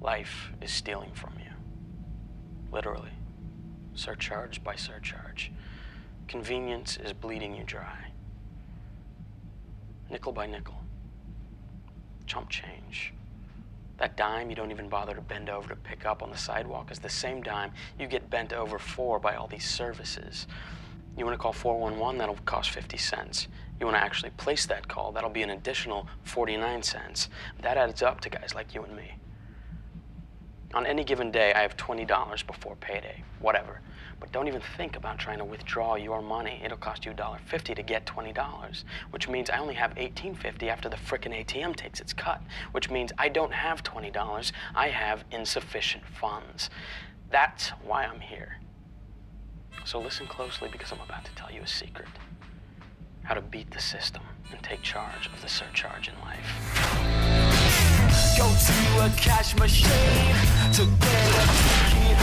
Life is stealing from you. Literally. Surcharge by surcharge. Convenience is bleeding you dry. Nickel by nickel. Chump change. That dime you don't even bother to bend over to pick up on the sidewalk is the same dime you get bent over for by all these services. You want to call 411, that'll cost 50 cents. You want to actually place that call, that'll be an additional 49 cents. That adds up to guys like you and me. On any given day, I have $20 before payday, whatever. But don't even think about trying to withdraw your money. It'll cost you $1.50 to get $20, which means I only have $18.50 after the frickin' ATM takes its cut, which means I don't have $20. I have insufficient funds. That's why I'm here. So listen closely, because I'm about to tell you a secret. How to beat the system and take charge of the surcharge in life. Go to a cash machine to get a ticket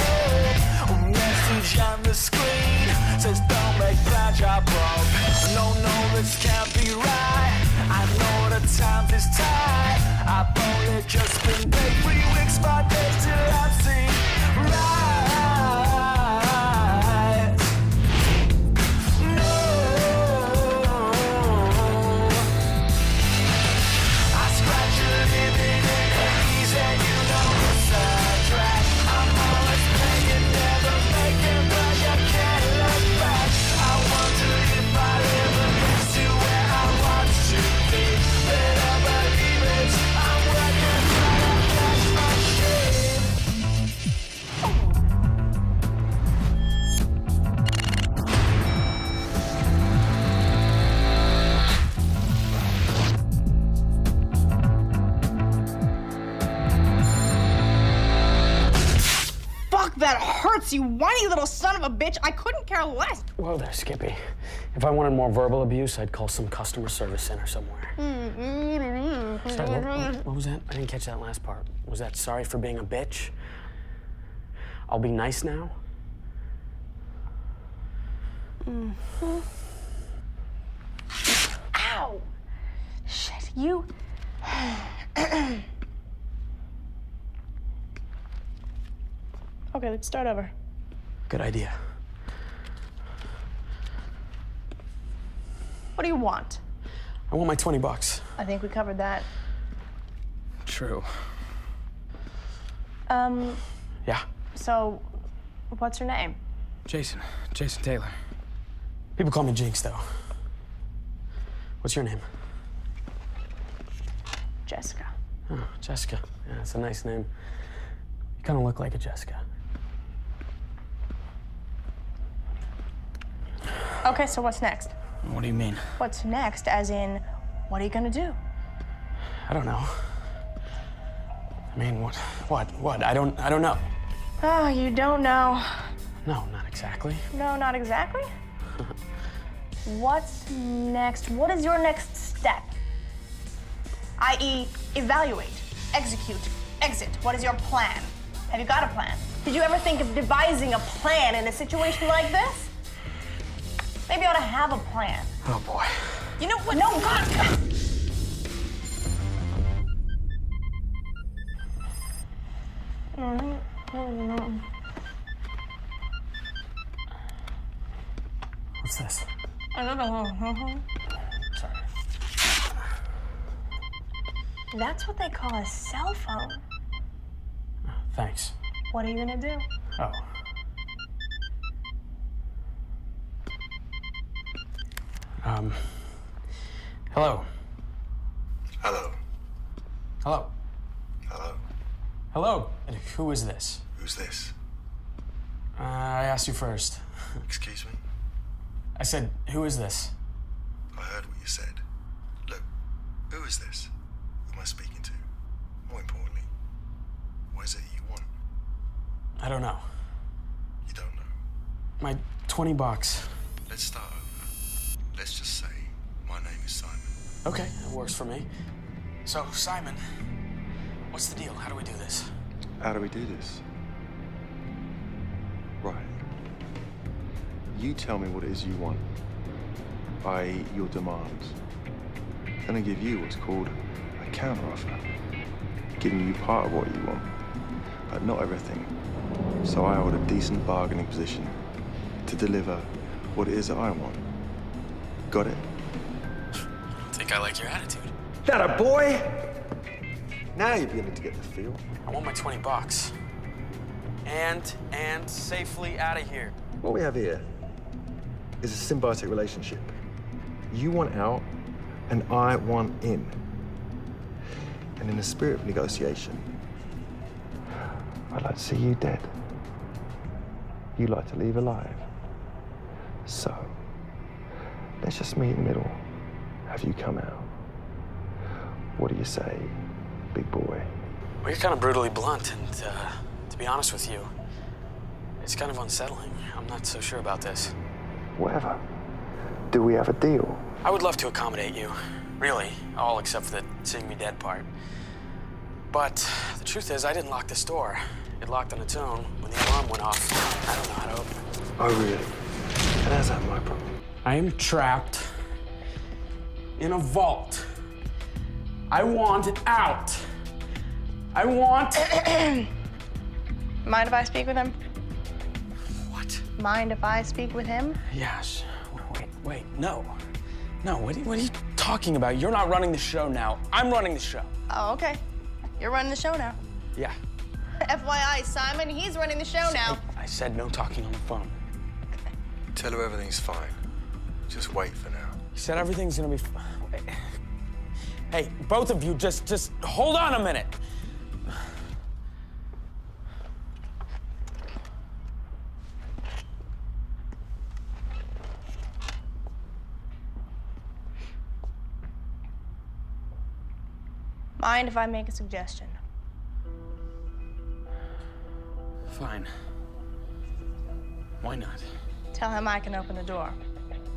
home. Message on the screen says don't make plans, you're broke. No, this can't be right. I know the time is tight. I've only just been paid 3 weeks, 5 days till I'm seen right. That hurts, you whiny little son of a bitch. I couldn't care less. Whoa there, Skippy. If I wanted more verbal abuse, I'd call some customer service center somewhere. Sorry, what was that? I didn't catch that last part. Was that sorry for being a bitch? I'll be nice now? Ow! Shit, you... Okay, let's start over. Good idea. What do you want? I want my 20 bucks. I think we covered that. True. Yeah. So, what's your name? Jason Taylor. People call me Jinx, though. What's your name? Jessica. Oh, Jessica. Yeah, that's a nice name. You kind of look like a Jessica. Okay, so what's next? What do you mean? What's next, as in, what are you gonna do? I don't know. I mean, what? I don't know. Oh, you don't know. No, not exactly. No, not exactly? What's next? What is your next step? I.e., evaluate, execute, exit. What is your plan? Have you got a plan? Did you ever think of devising a plan in a situation like this? Maybe you ought to have a plan. Oh, boy. You know what? No, God! What's this? I don't know. Sorry. That's what they call a cell phone. Thanks. What are you gonna do? Oh. Hello. Hello. Hello. Hello. Hello. And who is this? Who's this? I asked you first. Excuse me? I said, who is this? I heard what you said. Look, who is this? Who am I speaking to? More importantly, what is it you want? I don't know. You don't know. My 20 bucks. Let's start over. Let's just say my name is Simon. Okay, that works for me. So, Simon, what's the deal? How do we do this? How do we do this? Right. You tell me what it is you want, i.e. your demands. Then I give you what's called a counteroffer, giving you part of what you want but not everything. So I hold a decent bargaining position to deliver what it is that I want. Got it? I think I like your attitude. That a boy? Now you're beginning to get the feel. I want my $20. And safely out of here. What we have here is a symbiotic relationship. You want out, and I want in. And in the spirit of negotiation, I'd like to see you dead. You like to leave alive. So, let's just meet in the middle. Have you come out? What do you say, big boy? Well, you're kind of brutally blunt, and to be honest with you, it's kind of unsettling. I'm not so sure about this. Whatever. Do we have a deal? I would love to accommodate you. Really, all except for the seeing me dead part. But the truth is, I didn't lock this door. It locked on its own when the alarm went off. I don't know how to open it. Oh, really? And how's that my problem? I am trapped in a vault. I want out. I want... Mind if I speak with him? What? Mind if I speak with him? Yes. Wait, no. No, what are you talking about? You're not running the show now. I'm running the show. Oh, okay. You're running the show now. Yeah. FYI, Simon, he's running the show now. I said no talking on the phone. Tell her everything's fine. Just wait for now. You said everything's gonna be fine. Hey, both of you, just hold on a minute. Mind if I make a suggestion? Fine. Why not? Tell him I can open the door,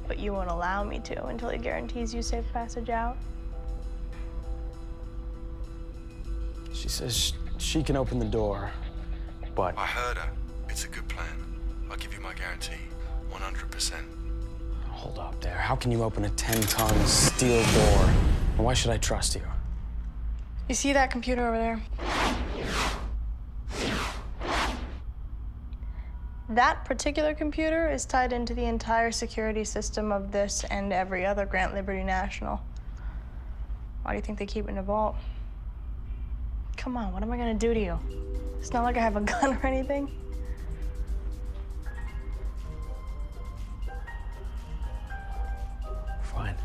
but you won't allow me to until he guarantees you safe passage out. She says she can open the door, but... I heard her. It's a good plan. I'll give you my guarantee. 100%. Hold up there. How can you open a 10-ton steel door? And why should I trust you? You see that computer over there? That particular computer is tied into the entire security system of this and every other Grant Liberty National. Why do you think they keep it in a vault? Come on, what am I gonna do to you? It's not like I have a gun or anything. Fine.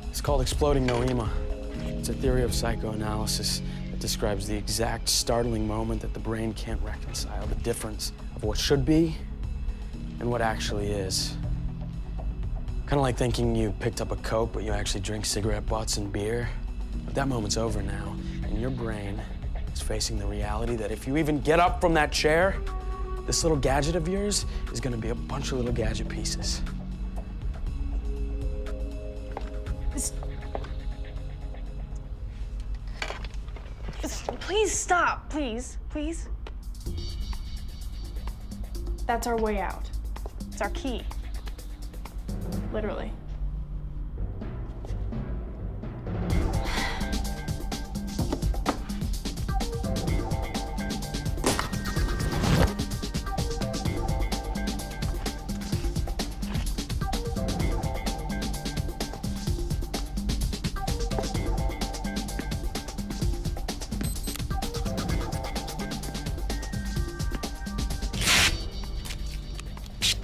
It's called Exploding Noema. It's a theory of psychoanalysis that describes the exact startling moment that the brain can't reconcile the difference of what should be and what actually is. Kind of like thinking you picked up a Coke, but you actually drink cigarette butts and beer. But that moment's over now, and your brain is facing the reality that if you even get up from that chair, this little gadget of yours is gonna be a bunch of little gadget pieces. Please stop, please, please. That's our way out. It's our key. Literally.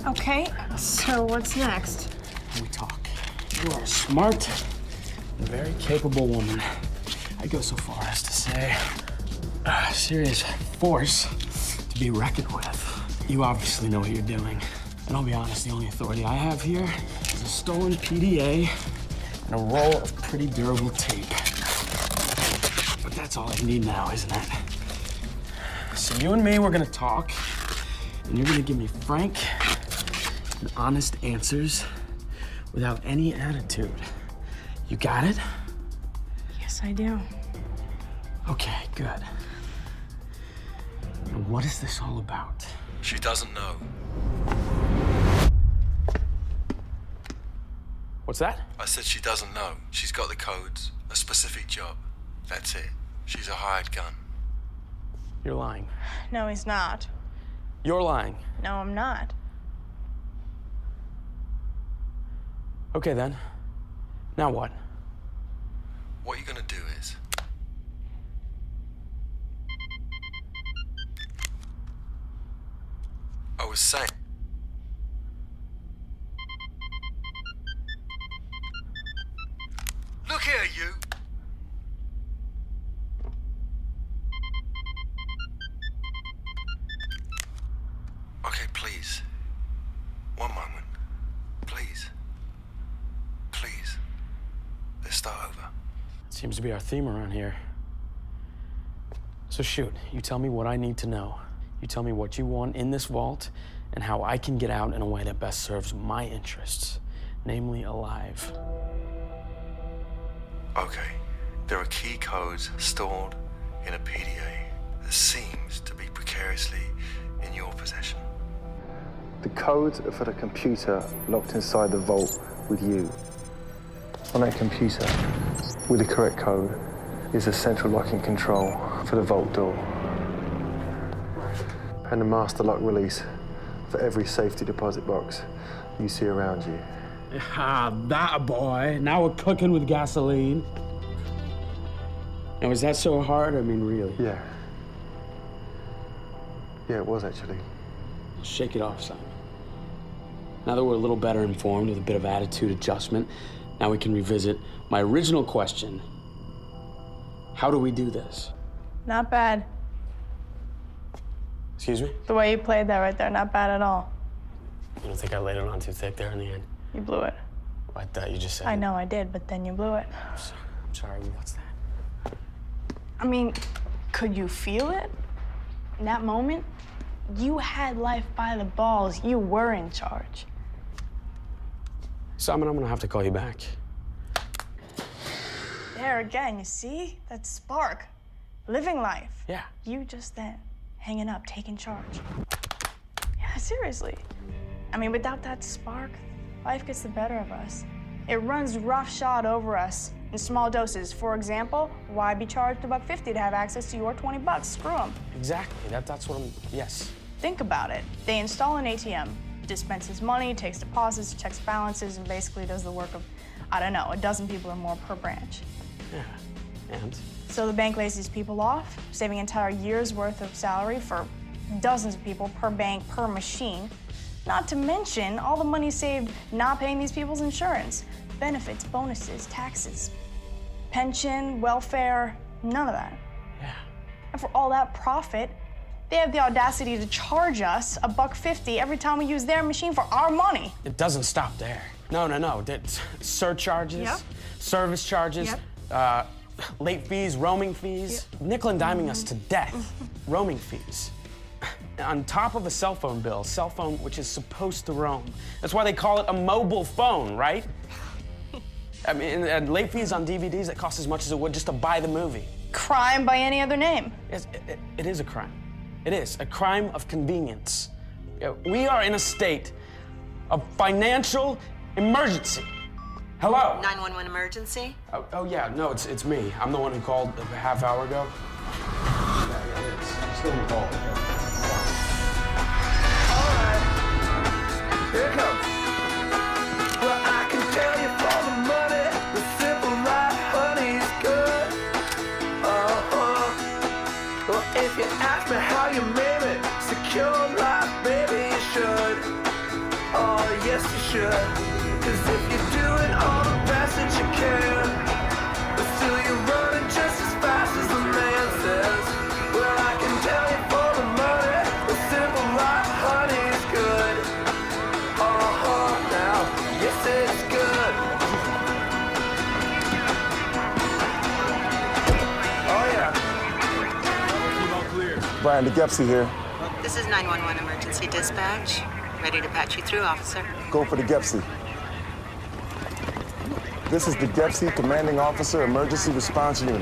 Okay, so what's next? We talk. You are smart, A very capable woman. I'd go so far as to say a serious force to be reckoned with. You obviously know what you're doing. And I'll be honest, the only authority I have here is a stolen PDA and a roll of pretty durable tape. But that's all I need now, isn't it? So you and me, we're gonna talk, and you're gonna give me frank and honest answers without any attitude. You got it? Yes, I do. Okay, good. Now, what is this all about? She doesn't know. What's that? I said she doesn't know. She's got the codes, a specific job. That's it. She's a hired gun. You're lying. No, he's not. You're lying. No, I'm not. Okay, then. Now what? What you're gonna do is... I was saying... Look here, you! Okay, please. One moment. Please. Please. Let's start over. Seems to be our theme around here. So shoot, you tell me what I need to know. You tell me what you want in this vault and how I can get out in a way that best serves my interests, namely alive. Okay. There are key codes stored in a PDA that seems to be precariously in your possession. The codes are for the computer locked inside the vault with you. On that computer, with the correct code, is a central locking control for the vault door. And the master lock release for every safety deposit box you see around you. Ah, that boy. Now we're cooking with gasoline. Now, is that so hard? I mean, really? Yeah. Yeah, it was actually. Shake it off, Simon. Now that we're a little better informed with a bit of attitude adjustment, now we can revisit my original question. How do we do this? Not bad. Excuse me? The way you played that right there, not bad at all. You don't think I laid it on too thick there in the end? You blew it. I thought you just said... I know I did, but then you blew it. I'm sorry, what's that? I mean, could you feel it? In that moment, you had life by the balls. You were in charge. Simon, I'm gonna have to call you back. There again, you see? That spark. Living life. Yeah. You just then, hanging up, taking charge. Yeah, seriously. I mean, without that spark, life gets the better of us. It runs roughshod over us in small doses. For example, why be charged $1.50 to have access to your $20? Screw them. Exactly, that's what I'm... Yes. Think about it. They install an ATM, dispenses money, takes deposits, checks balances, and basically does the work of, I don't know, a dozen people or more per branch. Yeah, and? So the bank lays these people off, saving an entire year's worth of salary for dozens of people per bank, per machine. Not to mention all the money saved not paying these people's insurance, benefits, bonuses, taxes, pension, welfare, none of that. Yeah. And for all that profit, they have the audacity to charge us $1.50 every time we use their machine for our money. It doesn't stop there. No. Surcharges, Yep. service charges, Yep. Late fees, roaming fees, nickel and diming us to death. Roaming fees. On top of a cell phone bill, cell phone which is supposed to roam. That's why they call it a mobile phone, right? I mean, and late fees on DVDs that cost as much as it would just to buy the movie. Crime by any other name. Yes, it is a crime. It is a crime of convenience. We are in a state of financial emergency. Hello? 911 emergency? Oh yeah, no, it's me. I'm the one who called a half hour ago. Yeah, it is. I'm still involved. Here it comes. Well, I can tell you for the money, the simple life, honey's good. Well, if you ask me how you made it, secure life, baby, you should. Oh, yes, you should. 'Cause if you're doing all the best that you can, Brian DeGepsy here. This is 911 emergency dispatch. Ready to patch you through, officer. Go for DeGepsy. This is DeGepsy, Commanding Officer, Emergency Response Unit.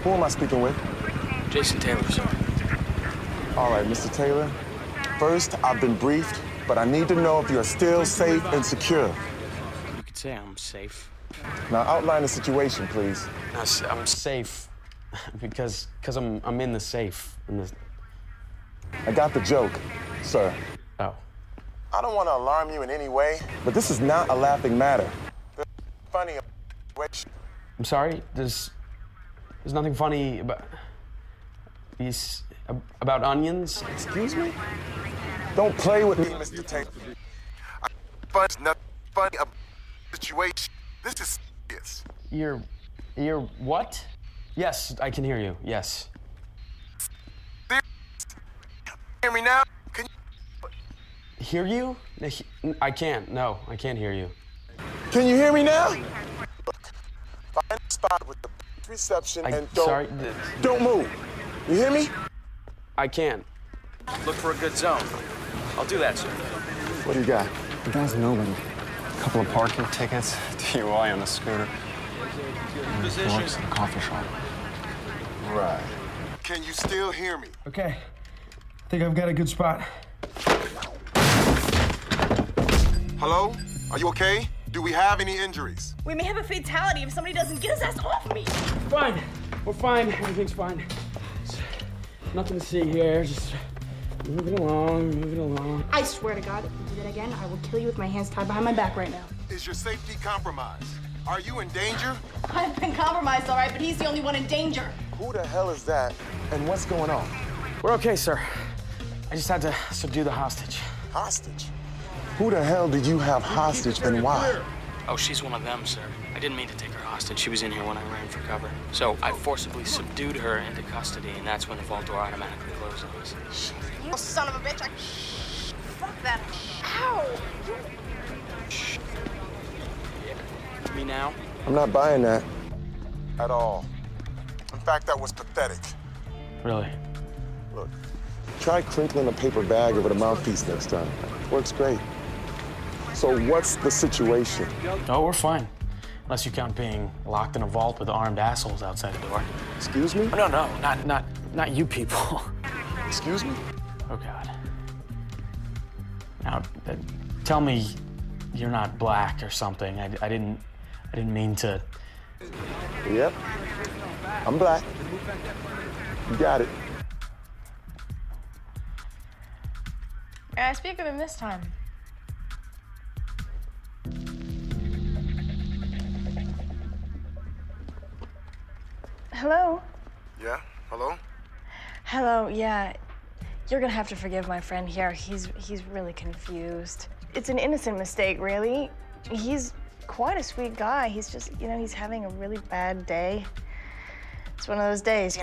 Who am I speaking with? Jason Taylor, sir. All right, Mr. Taylor. First, I've been briefed, but I need to know if you're still safe and secure. You could say I'm safe. Now outline the situation, please. I'm safe because I'm in the safe. I got the joke, sir. Oh. I don't want to alarm you in any way, but this is not a laughing matter. There's funny. I'm sorry. There's nothing funny about these about onions. Excuse me? Don't play with me, Mr. Taylor. There's nothing funny about the situation. This is serious. You're what? Yes, I can hear you. Yes. Hear me now? Can Hear you? I can't. No, I can't hear you. you hear me now? Look, find a spot with the best reception and don't move. You hear me? I can't. Look for a good zone. I'll do that, sir. What do you got? The guy's nobody. A couple of parking tickets, DUI on the scooter. He works in a coffee shop. Right. Can you still hear me? Okay. I think I've got a good spot. Hello? Are you okay? Do we have any injuries? We may have a fatality if somebody doesn't get his ass off me. Fine. We're fine. Everything's fine. Nothing to see here. Just moving along. I swear to God, if you do that again, I will kill you with my hands tied behind my back right now. Is your safety compromised? Are you in danger? I've been compromised, all right, but he's the only one in danger. Who the hell is that? And what's going on? We're okay, sir. I just had to subdue the hostage. Hostage? Who the hell did you have hostage and why? Oh, she's one of them, sir. I didn't mean to take her hostage. She was in here when I ran for cover. So I forcibly subdued her into custody, and that's when the vault door automatically closed on us. You son of a bitch, Fuck that. Ow! Me now? I'm not buying that. At all. In fact, that was pathetic. Really? Look, try crinkling a paper bag over the mouthpiece next time. Works great. So what's the situation? Oh, we're fine. Unless you count being locked in a vault with armed assholes outside the door. Excuse me? No, not you people. Excuse me? Oh, God. Now, tell me you're not black or something. I didn't mean to. Yep. I'm black. You got it. May I speak with him this time? Hello? Yeah? Hello? Hello, yeah. You're gonna have to forgive my friend here. He's really confused. It's an innocent mistake, really. He's quite a sweet guy. He's just, he's having a really bad day. It's one of those days,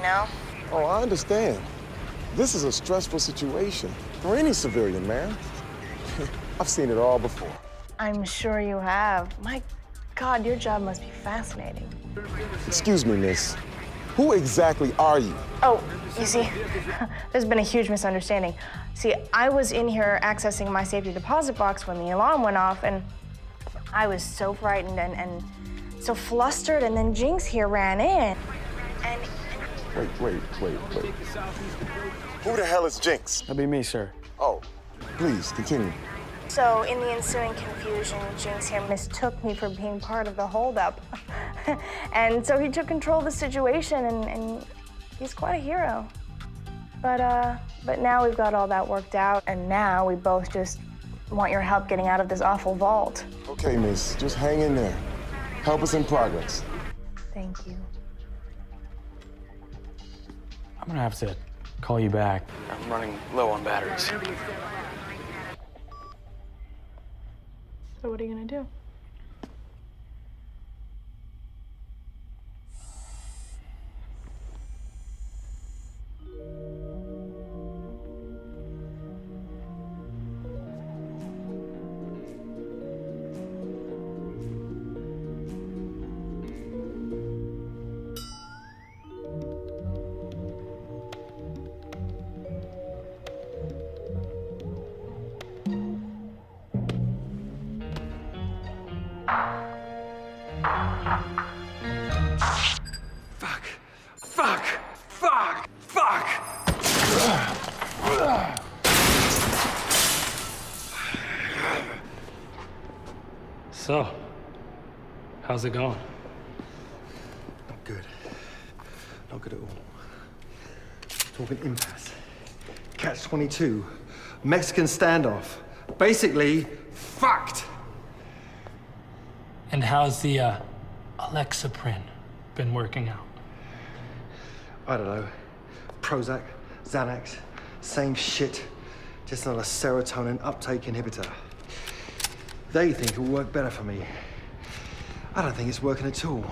Oh, I understand. This is a stressful situation for any civilian, man. I've seen it all before. I'm sure you have. My God, your job must be fascinating. Excuse me, miss. Who exactly are you? Oh, you see, there's been a huge misunderstanding. See, I was in here accessing my safety deposit box when the alarm went off, and I was so frightened and so flustered, and then Jinx here ran in. And Wait. Who the hell is Jinx? That'd be me, sir. Oh, please, continue. so in the ensuing confusion, Jinx here mistook me for being part of the holdup. And so he took control of the situation, and he's quite a hero. But now we've got all that worked out, and now we both just want your help getting out of this awful vault. Okay, miss, just hang in there. Help is in progress. Thank you. I'm gonna have to call you back. I'm running low on batteries. So what are you gonna do? So, how's it going? Not good. Not good at all. Talking impasse. Catch-22. Mexican standoff. Basically, fucked. And how's the Alexaprin been working out? I don't know. Prozac, Xanax, same shit. Just not a serotonin uptake inhibitor. They think it will work better for me. I don't think it's working at all.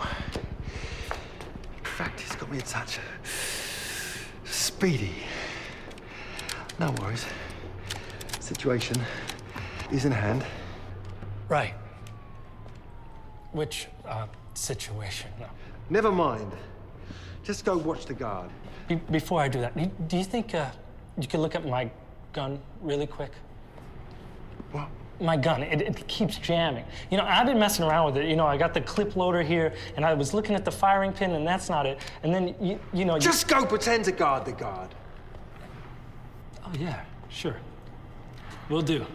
In fact, it's got me a touch speedy. No worries. Situation is in hand. Right. Which, situation? No. Never mind. Just go watch the guard. Before I do that, do you think you could look at my gun really quick? What? My gun, it keeps jamming. You know, I've been messing around with it. You know, I got the clip loader here, and I was looking at the firing pin, and that's not it. And then, you know... Just go pretend to guard the guard. Oh, yeah, sure. Will do.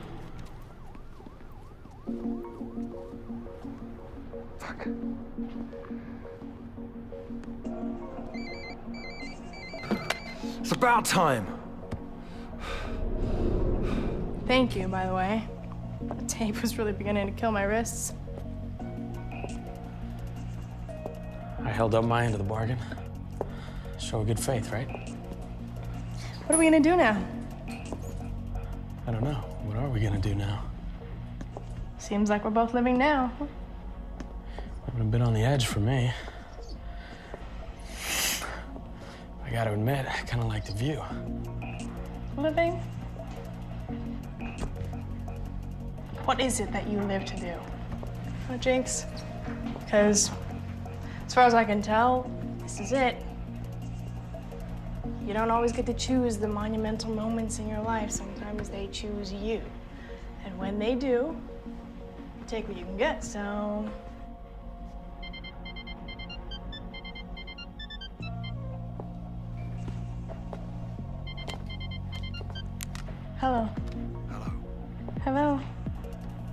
Fuck. It's about time. Thank you, by the way. The tape was really beginning to kill my wrists. I held up my end of the bargain. Show good faith, right? What are we gonna do now? I don't know. What are we gonna do now? Seems like we're both living now. Living a bit on the edge for me. I gotta admit, I kinda like the view. Living? What is it that you live to do? Oh, Jinx? Because, as far as I can tell, this is it. You don't always get to choose the monumental moments in your life. Sometimes they choose you. And when they do, you take what you can get, so... Hello. Hello. Hello.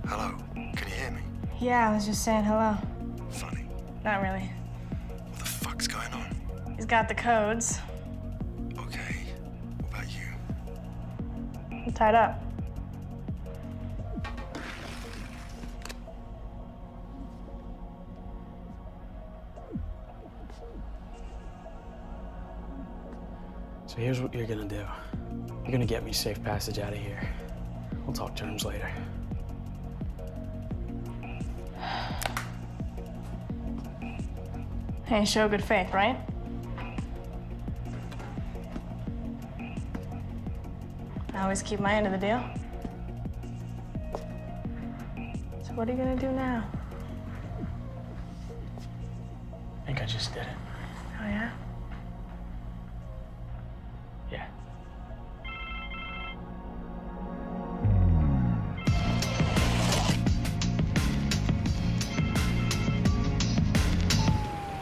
Hello. Can you hear me? Yeah, I was just saying hello. Funny. Not really. What the fuck's going on? He's got the codes. Okay. What about you? I'm tied up. So here's what you're gonna do. You're gonna get me safe passage out of here. We'll talk terms later. Hey, show good faith, right? I always keep my end of the deal. So what are you gonna do now? I think I just did it. Oh, yeah? Yeah.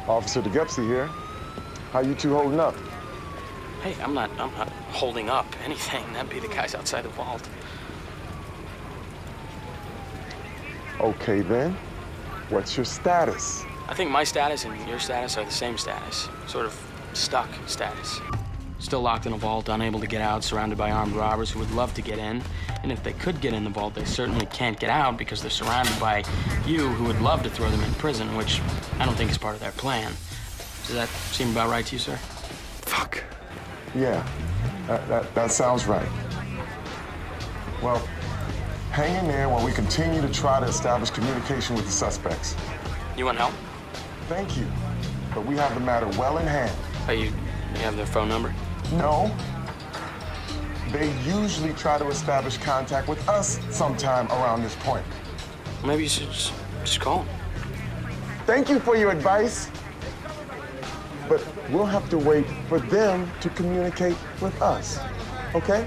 Officer DeGepsy here. How you two holding up? Hey, I'm not holding up anything. That'd be the guys outside the vault. Okay then. What's your status? I think my status and your status are the same status. Sort of stuck status. Still locked in a vault, unable to get out, surrounded by armed robbers who would love to get in. And if they could get in the vault, they certainly can't get out because they're surrounded by you who would love to throw them in prison, which I don't think is part of their plan. Does that seem about right to you, sir? Fuck. Yeah, that sounds right. Well, hang in there while we continue to try to establish communication with the suspects. You want help? Thank you, but we have the matter well in hand. Oh, you have their phone number? No. They usually try to establish contact with us sometime around this point. Maybe you should just call them. Thank you for your advice. But we'll have to wait for them to communicate with us, okay?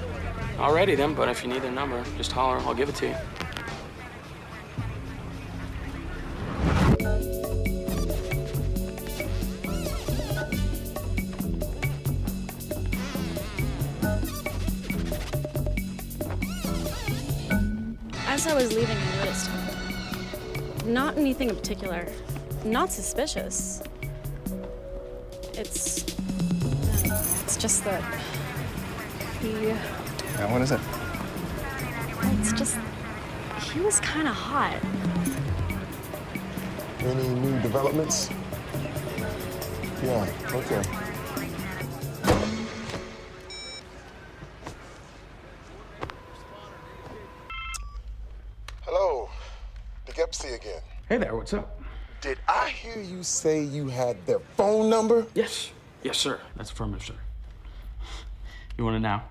Alrighty then, but if you need their number, just holler, I'll give it to you. As I was leaving, I noticed Not anything in particular. Not suspicious. It's just that he... Yeah, what is it? It's just... he was kind of hot. Any new developments? Yeah, okay. Hello, Degepsy again. Hey there, what's up? Did I hear you say you had their phone number? Yes. Yes, sir. That's affirmative, sir. You want it now?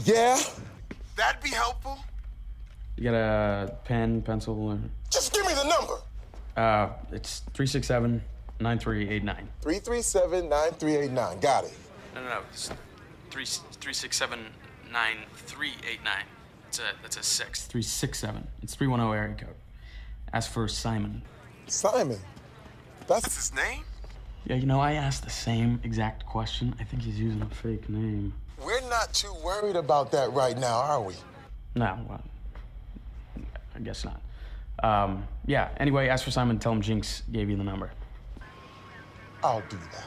Yeah, that'd be helpful. You got a pen, pencil, or... Just give me the number. It's 367-9389. 337-9389. Got it. No. It's 367-9389. That's a 6. 367. It's 310 area code. Ask for Simon. Simon? That's his name? Yeah, you know, I asked the same exact question. I think he's using a fake name. We're not too worried about that right now, are we? No, well, I guess not. Yeah, anyway, ask for Simon, tell him Jinx gave you the number. I'll do that.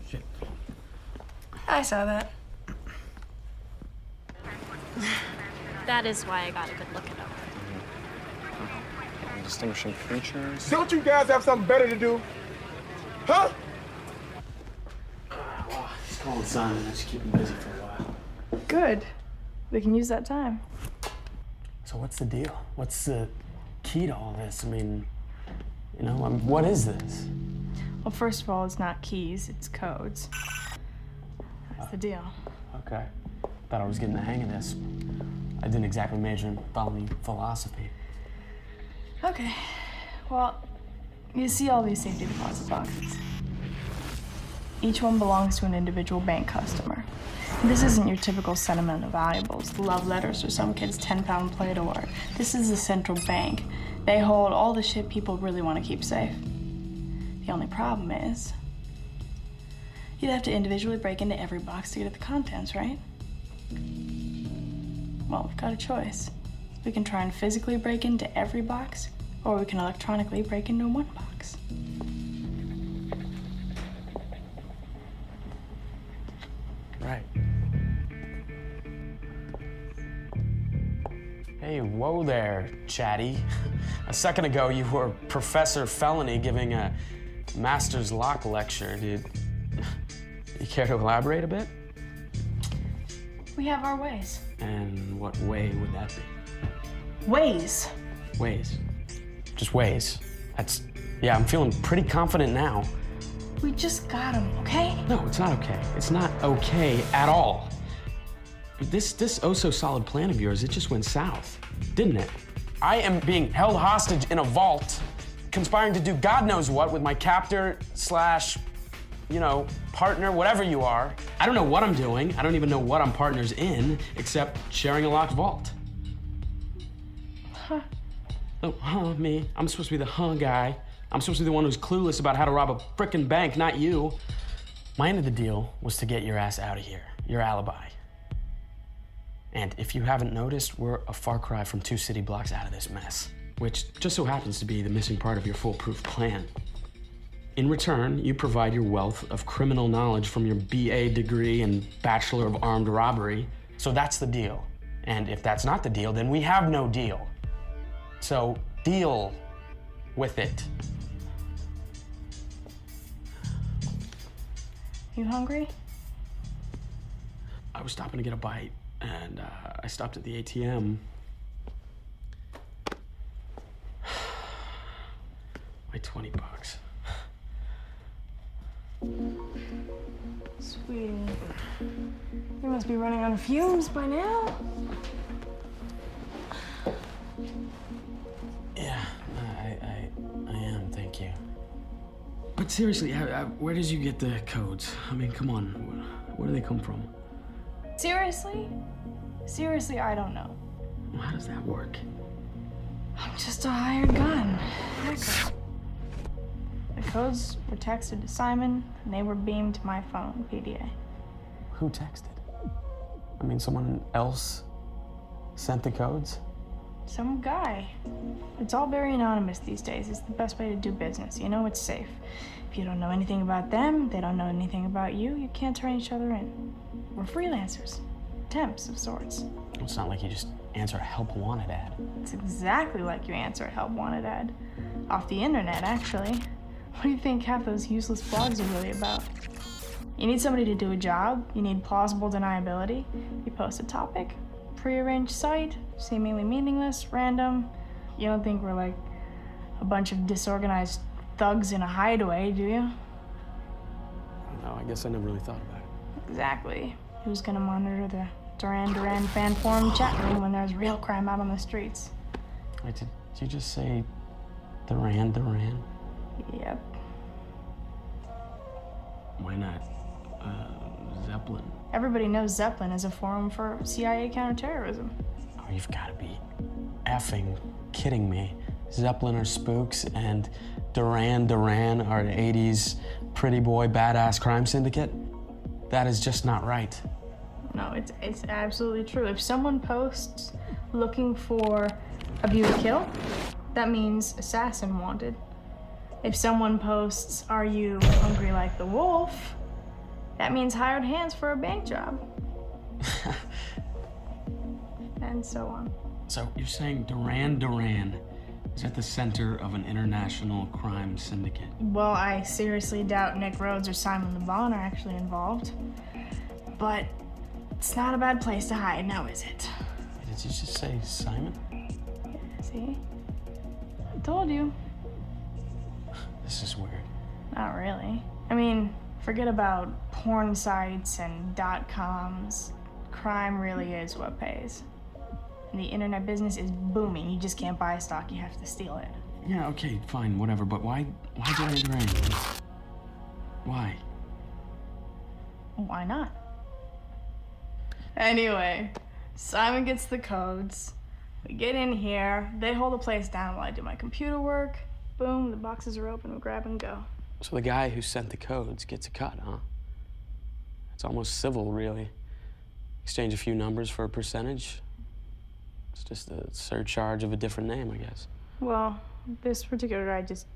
Shit. I saw that. That is why I got a good look at him. Distinguishing features. Don't you guys have something better to do? Huh? Well, he's calling Simon. Let's keep him busy for a while. Good. We can use that time. So what's the deal? What's the key to all this? I mean, you know, what is this? Well, first of all, it's not keys, it's codes. That's the deal. Okay. Thought I was getting the hang of this. I didn't exactly major in philosophy. Okay. Well, you see all these safety deposit boxes. Each one belongs to an individual bank customer. This isn't your typical sentimental valuables, love letters, or some kid's 10-pound Play-Doh art. This is the central bank. They hold all the shit people really want to keep safe. The only problem is, you'd have to individually break into every box to get at the contents, right? Well, we've got a choice. We can try and physically break into every box, or we can electronically break into one box. Right. Hey, whoa there, chatty. A second ago, you were Professor Felony giving a master's lock lecture. You care to elaborate a bit? We have our ways. And what way would that be? Ways. Ways. Just ways. Yeah, I'm feeling pretty confident now. We just got him, okay? No, it's not okay. It's not okay at all. This oh-so-solid plan of yours, it just went south, didn't it? I am being held hostage in a vault, conspiring to do God knows what with my captor slash, you know, partner, whatever you are. I don't know what I'm doing. I don't even know what I'm partners in, except sharing a locked vault. Huh. Oh, me. I'm supposed to be the guy. I'm supposed to be the one who's clueless about how to rob a frickin' bank, not you. My end of the deal was to get your ass out of here, your alibi. And if you haven't noticed, we're a far cry from 2 city blocks out of this mess, which just so happens to be the missing part of your foolproof plan. In return, you provide your wealth of criminal knowledge from your BA degree and Bachelor of Armed Robbery. So that's the deal. And if that's not the deal, then we have no deal. So deal with it. You hungry? I was stopping to get a bite, and I stopped at the ATM. My 20 bucks. Sweetie, you must be running on fumes by now. Yeah, I am, thank you. But seriously, where did you get the codes? I mean, come on, where do they come from? Seriously? Seriously, I don't know. Well, how does that work? I'm just a hired gun. Hacker. The codes were texted to Simon, and they were beamed to my phone, PDA. Who texted? I mean, someone else sent the codes? Some guy. It's all very anonymous these days. It's the best way to do business. You know, it's safe. If you don't know anything about them, they don't know anything about you, you can't turn each other in. We're freelancers. Temps of sorts. It's not like you just answer a help wanted ad. It's exactly like you answer a help wanted ad. Off the internet, actually. What do you think half those useless blogs are really about? You need somebody to do a job, you need plausible deniability, you post a topic, prearranged site, seemingly meaningless, random. You don't think we're like a bunch of disorganized thugs in a hideaway, do you? No, I guess I never really thought about it. Exactly. Who's gonna monitor the Duran Duran fan forum chat room when there's real crime out on the streets? Wait, did you just say Duran Duran? Yep. Why not Zeppelin? Everybody knows Zeppelin is a forum for CIA counterterrorism. Oh, you've got to be effing kidding me. Zeppelin are spooks and Duran Duran are the 80s pretty boy badass crime syndicate? That is just not right. No, it's absolutely true. If someone posts looking for a view to kill, that means assassin wanted. If someone posts, are you hungry like the wolf, that means hired hands for a bank job. And so on. So you're saying Duran Duran is at the center of an international crime syndicate? Well, I seriously doubt Nick Rhodes or Simon Le Bon are actually involved. But it's not a bad place to hide, now is it? Did you just say Simon? See? I told you. This is weird. Not really. I mean, forget about porn sites and .coms. Crime really is what pays. And the internet business is booming. You just can't buy stock, you have to steal it. Yeah, okay, fine, whatever, but why Duran Duran? Why? Why not? Anyway, Simon gets the codes. We get in here, they hold the place down while I do my computer work. Boom, the boxes are open, we grab and go. So the guy who sent the codes gets a cut, huh? It's almost civil, really. Exchange a few numbers for a percentage. It's just a surcharge of a different name, I guess. Well, this particular guy just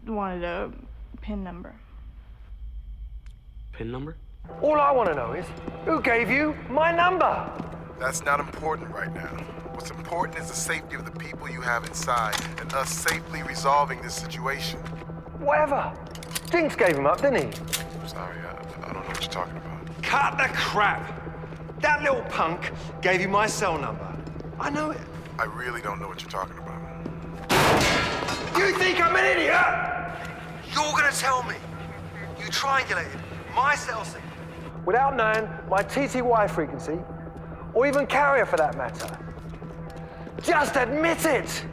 wanted a PIN number. PIN number? All I want to know is, who gave you my number? That's not important right now. What's important is the safety of the people you have inside and us safely resolving this situation. Whatever. Jinx gave him up, didn't he? Sorry, I don't know what you're talking about. Cut the crap. That little punk gave you my cell number. I know it. I really don't know what you're talking about. You think I'm an idiot? You're gonna tell me you triangulated my cell signal without knowing my TTY frequency, or even carrier for that matter. Just admit it!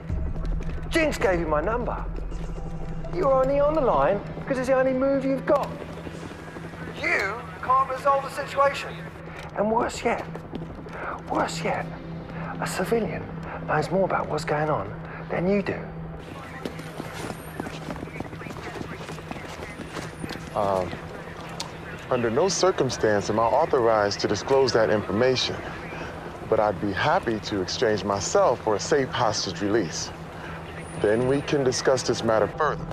Jinx gave you my number. You're only on the line because it's the only move you've got. You can't resolve the situation. And worse yet, a civilian knows more about what's going on than you do. Under no circumstance am I authorized to disclose that information, but I'd be happy to exchange myself for a safe hostage release. Then we can discuss this matter further.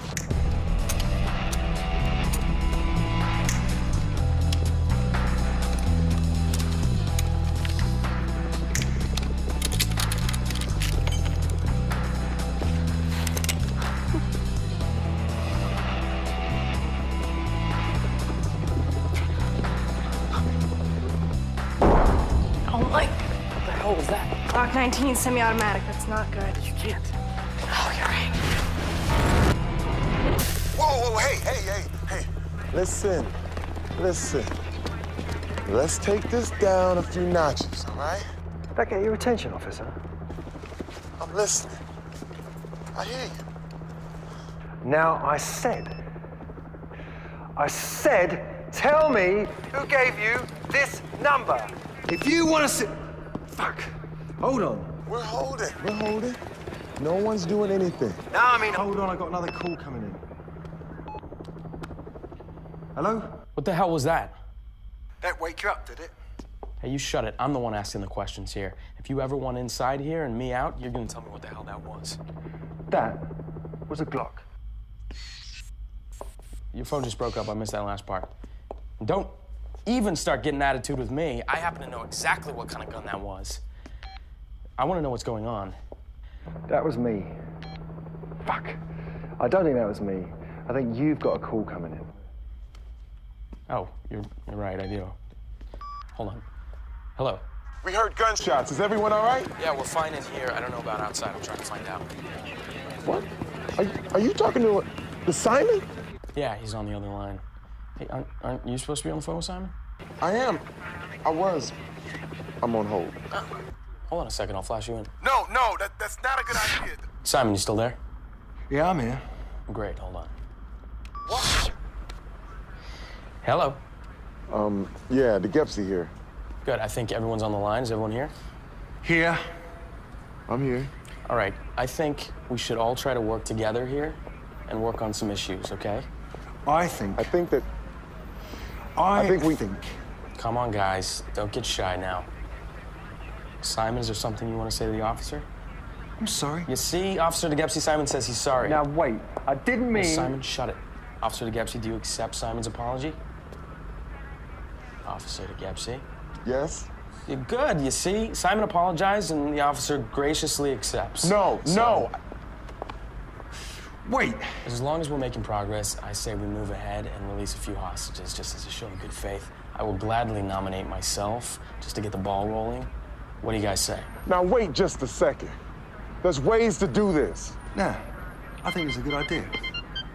Glock 19 semi-automatic, that's not good. You can't. Oh, you're right. Whoa, hey. Listen. Let's take this down a few notches, all right? Did that get your attention, officer? I'm listening. I hear you. Now, I said, tell me who gave you this number. If you want to sit... Fuck. Hold on. We're holding. No one's doing anything. Now, hold on, I got another call coming in. Hello? What the hell was that? That wake you up, did it? Hey, you shut it. I'm the one asking the questions here. If you ever want inside here and me out, you're gonna tell me what the hell that was. That was a Glock. Your phone just broke up. I missed that last part. Don't even start getting attitude with me. I happen to know exactly what kind of gun that was. I want to know what's going on. That was me. Fuck. I don't think that was me. I think you've got a call coming in. Oh, you're right. I do. Hold on. Hello. We heard gunshots. Is everyone all right? Yeah, we're fine in here. I don't know about outside. I'm trying to find out. What? Are you talking to Simon? Yeah, he's on the other line. Hey, aren't you supposed to be on the phone with Simon? I am. I was. I'm on hold. Hold on a second. I'll flash you in. No, that's not a good idea. Simon, you still there? Yeah, I'm here. Great. Hold on. What? Hello. Yeah, the Gepsy here. Good. I think everyone's on the line. Is everyone here? Here. I'm here. All right. I think we should all try to work together here and work on some issues, okay? I think we think. Come on, guys. Don't get shy now. Simon, is there something you want to say to the officer? I'm sorry. You see, Officer DeGepsy, Simon says he's sorry. Now, wait. I didn't mean... Simon, shut it. Officer DeGepsy, do you accept Simon's apology? Officer DeGepsy? Yes? You're good, you see? Simon apologized and the officer graciously accepts. No. Wait. As long as we're making progress, I say we move ahead and release a few hostages just as a show of good faith. I will gladly nominate myself just to get the ball rolling. What do you guys say? Now, wait just a second. There's ways to do this. Nah, I think it's a good idea.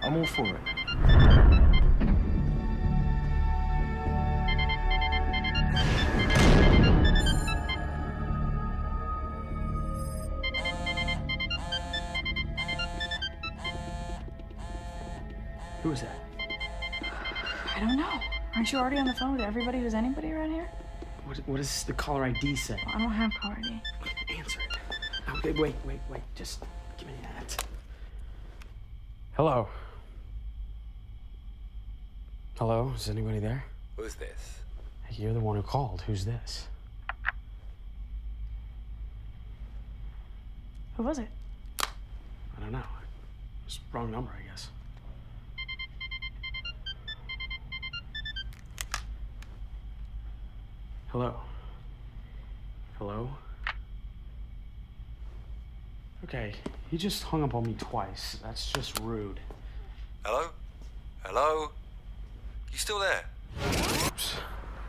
I'm all for it. Who is that? I don't know. Aren't you already on the phone with everybody who's anybody around here? What does the caller ID say? Well, I don't have caller ID. Answer it. Okay, wait. Just give me that. Hello? Hello? Is anybody there? Who's this? Hey, you're the one who called. Who's this? Who was it? I don't know. It's the wrong number, I guess. Hello? Hello? Okay, he just hung up on me twice. That's just rude. Hello? Hello? You still there? Oops.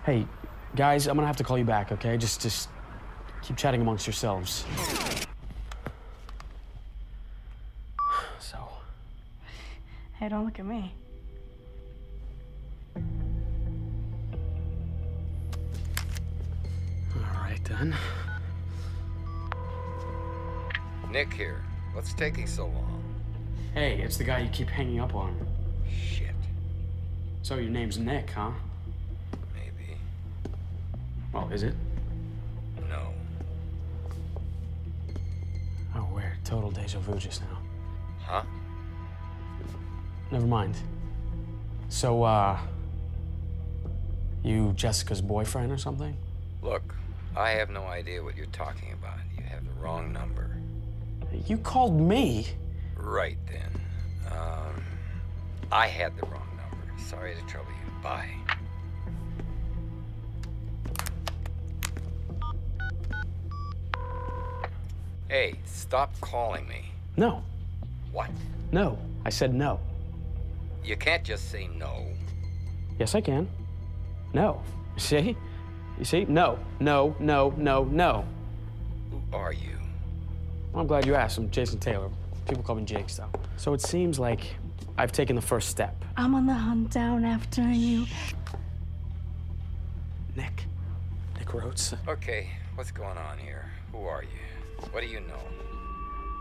Hey, guys, I'm gonna have to call you back, okay? Just keep chatting amongst yourselves. So. Hey, don't look at me. All right, then. Nick here. What's taking so long? Hey, it's the guy you keep hanging up on. Shit. So your name's Nick, huh? Maybe. Well, is it? No. Oh, weird. Total deja vu just now. Huh? Never mind. So, you Jessica's boyfriend or something? Look, I have no idea what you're talking about. You have the wrong number. You called me? Right then. I had the wrong number. Sorry to trouble you. Bye. Hey, stop calling me. No. What? No. I said no. You can't just say no. Yes, I can. No. See? You see? No. No, no, no, no. Who are you? Well, I'm glad you asked. I'm Jason Taylor. People call me Jake, though. So it seems like I've taken the first step. I'm on the hunt down after you. Nick Rhodes. Okay, what's going on here? Who are you? What do you know?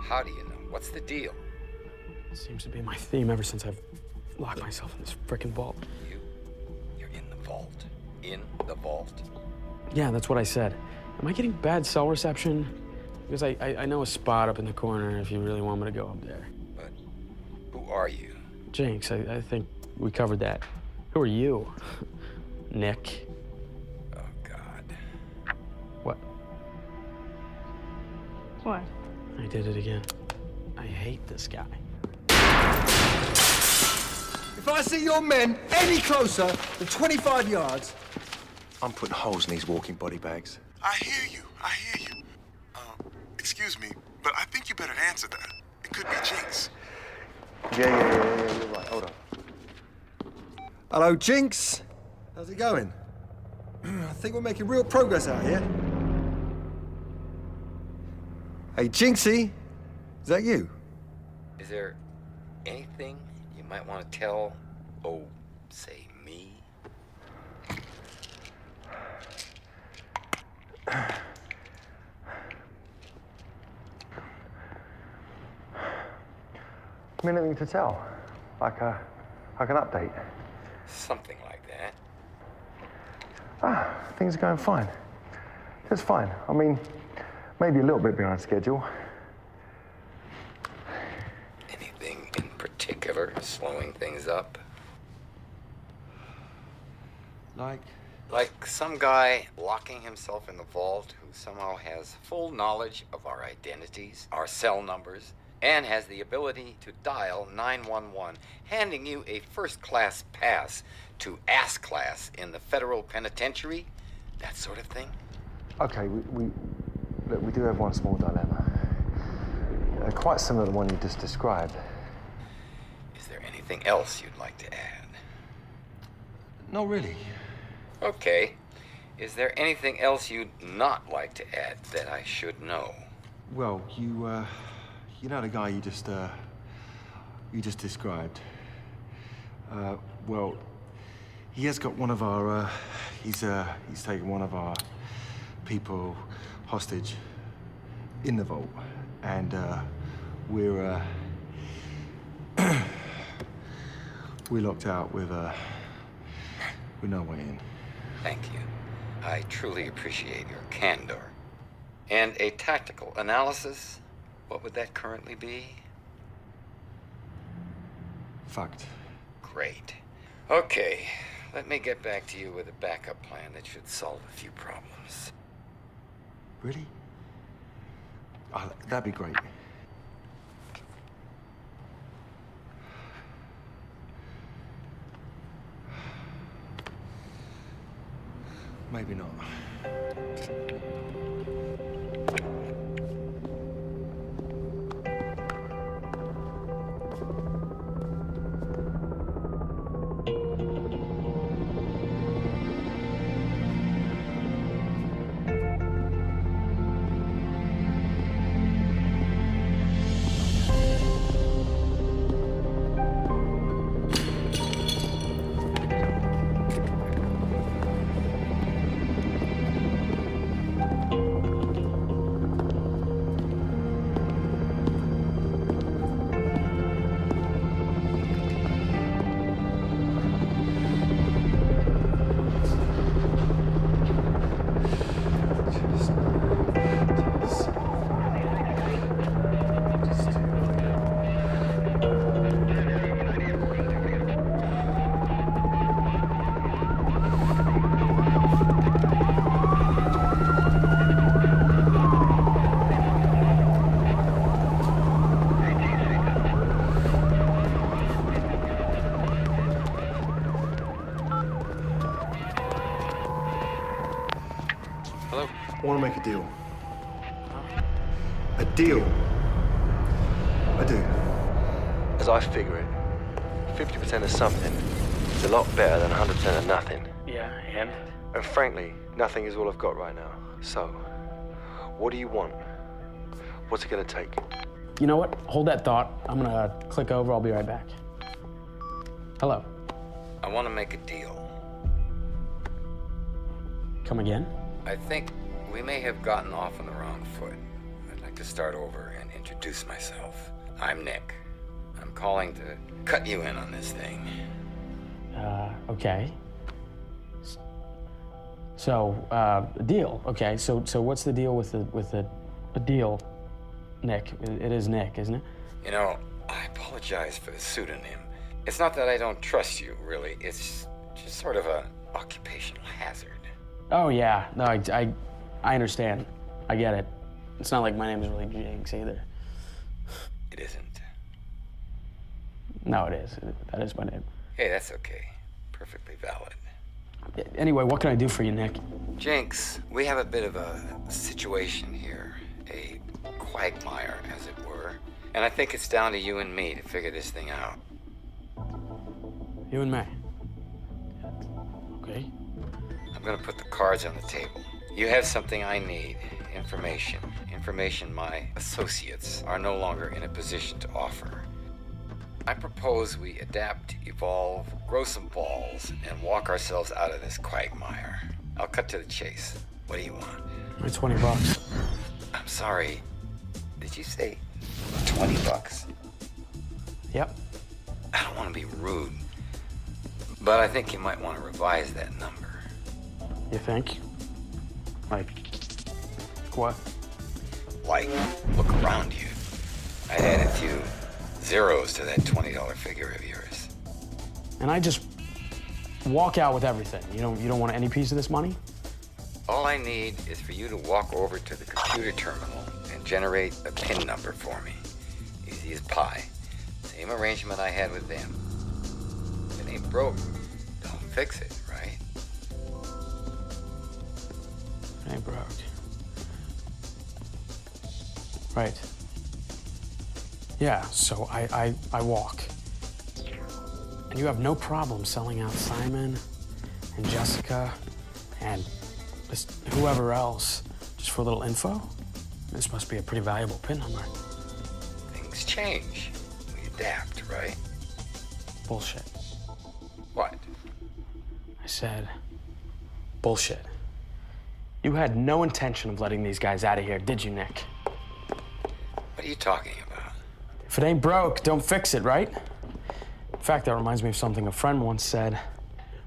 How do you know? What's the deal? It seems to be my theme ever since I've locked myself in this frickin' vault. You're in the vault. In the vault? Yeah, that's what I said. Am I getting bad cell reception? Because I know a spot up in the corner if you really want me to go up there. But who are you? Jinx, I think we covered that. Who are you? Nick? Oh, God. What? What? I did it again. I hate this guy. If I see your men any closer than 25 yards, I'm putting holes in these walking body bags. I hear you. Excuse me, but I think you better answer that. It could be Jinx. Yeah, you're right. Hold on. hello, Jinx. How's it going? I think we're making real progress out here. Hey, Jinxie, is that you? Is there anything you might want to tell, say, me? I mean, anything to tell? Like an update? Something like that. Things are going fine. It's fine. I mean, maybe a little bit behind schedule. Anything in particular slowing things up? Like some guy locking himself in the vault who somehow has full knowledge of our identities, our cell numbers, and has the ability to dial 911, handing you a first-class pass to ass class in the federal penitentiary, that sort of thing. Okay, we do have one small dilemma. Quite similar to the one you just described. Is there anything else you'd like to add? Not really. Okay. Is there anything else you'd not like to add that I should know? Well, you know the guy you just described. Well, he has got one of our, he's taken one of our people hostage in the vault, and we're locked out with no way in. Thank you. I truly appreciate your candor. And a tactical analysis, what would that currently be? Fucked. Great. Okay, let me get back to you with a backup plan that should solve a few problems. Really? Oh, that'd be great. Maybe not. Hello? I want to make a deal. A deal. I do. As I figure it, 50% of something is a lot better than 100% of nothing. Yeah, and? And frankly, nothing is all I've got right now. So, what do you want? What's it gonna take? You know what? Hold that thought. I'm gonna click over. I'll be right back. Hello. I want to make a deal. Come again? I think we may have gotten off on the wrong foot. I'd like to start over and introduce myself. I'm Nick. I'm calling to cut you in on this thing. Okay. So, deal. Okay, so what's the deal with a deal, Nick? It is Nick, isn't it? You know, I apologize for the pseudonym. It's not that I don't trust you, really. It's Just sort of an occupational hazard. Oh, yeah. No, I understand. I get it. It's not like my name is really Jinx either. It isn't. No, it is. That is my name. Hey, that's okay. Perfectly valid. Anyway, what can I do for you, Nick? Jinx, we have a bit of a situation here. A quagmire, as it were. And I think it's down to you and me to figure this thing out. You and me? Okay. I'm gonna put the cards on the table. You have something I need. Information. Information my associates are no longer in a position to offer. I propose we adapt, evolve, grow some balls, and walk ourselves out of this quagmire. I'll cut to the chase. What do you want? My $20. I'm sorry. Did you say $20? Yep. I don't want to be rude, but I think you might want to revise that number. You think? Like, what? Like, look around you. I add a few zeros to that $20 figure of yours. And I just walk out with everything. You don't want any piece of this money? All I need is for you to walk over to the computer terminal and generate a PIN number for me. Easy as pie. Same arrangement I had with them. If it ain't broke, don't fix it, right? It ain't broke. Right. Yeah, so I walk. And you have no problem selling out Simon and Jessica and just whoever else just for a little info? This must be a pretty valuable PIN number. Things change. We adapt, right? Bullshit. What? I said bullshit. You had no intention of letting these guys out of here, did you, Nick? What are you talking about? If it ain't broke, don't fix it, right? In fact, that reminds me of something a friend once said.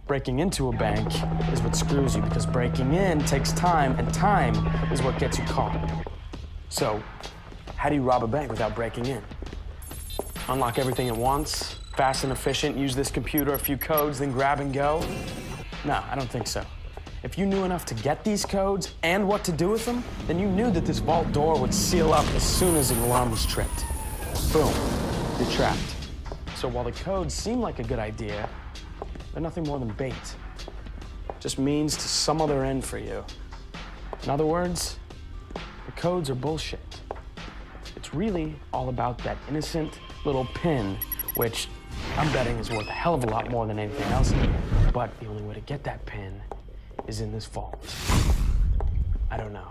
Breaking into a bank is what screws you because breaking in takes time, and time is what gets you caught. So, how do you rob a bank without breaking in? Unlock everything at once, fast and efficient, use this computer, a few codes, then grab and go? No, I don't think so. If you knew enough to get these codes and what to do with them, then you knew that this vault door would seal up as soon as an alarm was tripped. Boom, you're trapped. So while the codes seem like a good idea, they're nothing more than bait. Just means to some other end for you. In other words, the codes are bullshit. It's really all about that innocent little pin, which I'm betting is worth a hell of a lot more than anything else in here. But the only way to get that pin is in this vault. I don't know.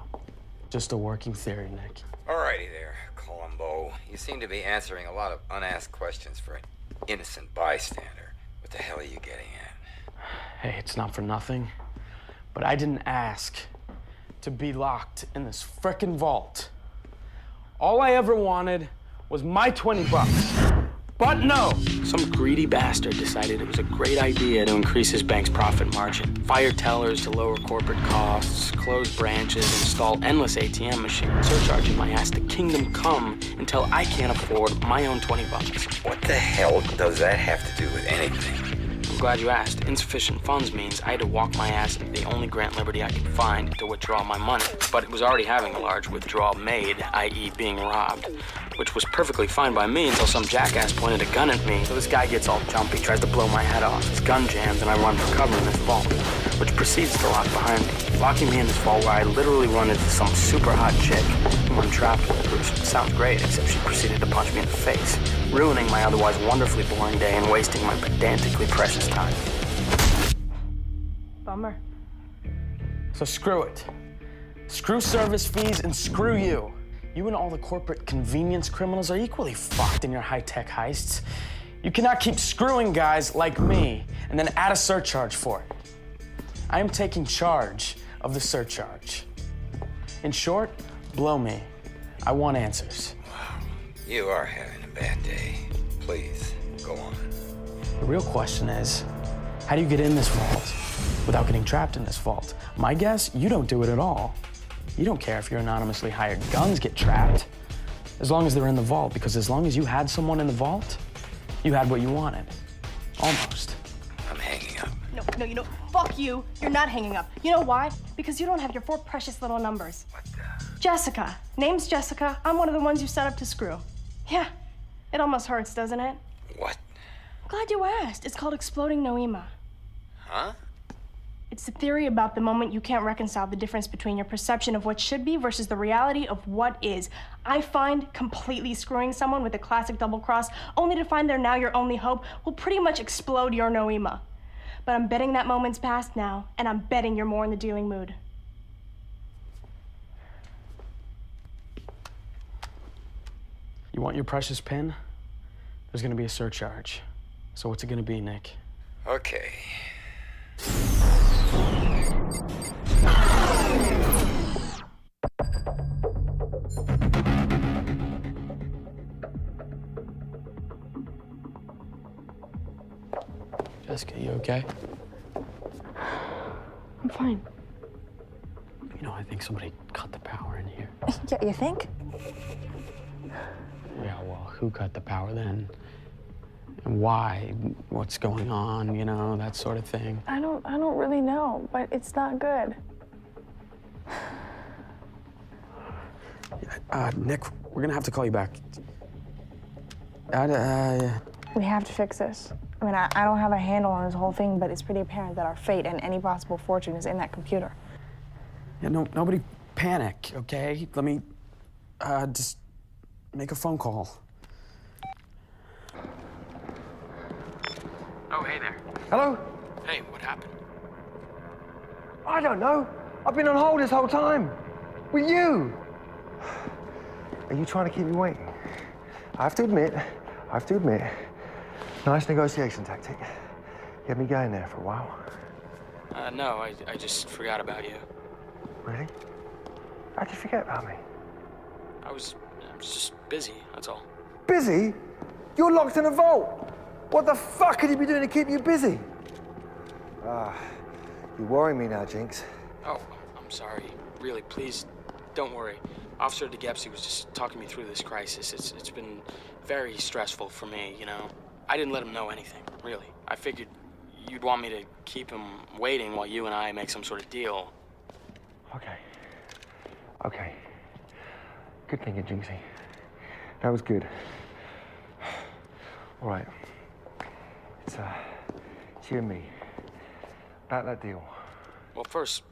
Just a working theory, Nick. Alrighty there, Columbo. You seem to be answering a lot of unasked questions for an innocent bystander. What the hell are you getting at? Hey, it's not for nothing, but I didn't ask to be locked in this frickin' vault. All I ever wanted was my $20. But no! Some greedy bastard decided it was a great idea to increase his bank's profit margin. Fire tellers to lower corporate costs, close branches, install endless ATM machines, surcharging my ass to kingdom come until I can't afford my own $20. What the hell does that have to do with anything? I'm glad you asked. Insufficient funds means I had to walk my ass into the only Grant Liberty I could find to withdraw my money. But it was already having a large withdrawal made, i.e. being robbed, which was perfectly fine by me until some jackass pointed a gun at me. So this guy gets all jumpy, tries to blow my head off. His gun jams and I run for cover in this vault, which proceeds to lock behind me, locking me in this vault where I literally run into some super hot chick whom I'm trapped with, which sounds great, except she proceeded to punch me in the face, ruining my otherwise wonderfully boring day and wasting my pedantically precious time. Bummer. So screw it. Screw service fees and screw you. You and all the corporate convenience criminals are equally fucked in your high-tech heists. You cannot keep screwing guys like me and then add a surcharge for it. I am taking charge of the surcharge. In short, blow me. I want answers. Wow, you are having a bad day. Please, go on. The real question is, how do you get in this vault without getting trapped in this vault? My guess, you don't do it at all. You don't care if your anonymously hired guns get trapped, as long as they're in the vault, because as long as you had someone in the vault, you had what you wanted. Almost. I'm hanging up. No, No, fuck you. You're not hanging up. You know why? Because you don't have your 4 precious little numbers. What the? Jessica. Name's Jessica. I'm one of the ones you set up to screw. Yeah. It almost hurts, doesn't it? What? I'm glad you asked. It's called exploding Noema. Huh? It's a theory about the moment you can't reconcile the difference between your perception of what should be versus the reality of what is. I find completely screwing someone with a classic double cross, only to find they're now your only hope, will pretty much explode your Noema. But I'm betting that moment's past now, and I'm betting you're more in the dealing mood. You want your precious pin? There's gonna be a surcharge. So what's it gonna be, Nick? Okay. Jessica, you okay? I'm fine. You know, I think somebody cut the power in here. Yeah, you think? Yeah, well, who cut the power then? And why? What's going on, you know, that sort of thing. I don't really know, but it's not good. Nick, we're gonna have to call you back. We have to fix this. I mean, I don't have a handle on this whole thing, but it's pretty apparent that our fate and any possible fortune is in that computer. Yeah, nobody panic, okay? Let me, just make a phone call. Oh, hey there. Hello? Hey, what happened? I don't know. I've been on hold this whole time. With you. Are you trying to keep me waiting? I have to admit, nice negotiation tactic. You had me going there for a while. No, I just forgot about you. Really? How'd you forget about me? I was just busy, that's all. Busy? You're locked in a vault. What the fuck could you be doing to keep you busy? You're worrying me now, Jinx. Oh, I'm sorry. Really, please, don't worry. Officer DeGepsy was just talking me through this crisis. It's been very stressful for me, you know. I didn't let him know anything, really. I figured you'd want me to keep him waiting while you and I make some sort of deal. Okay. Good thinking, Jinxie. That was good. All right. It's you and me. About that deal. Well, first,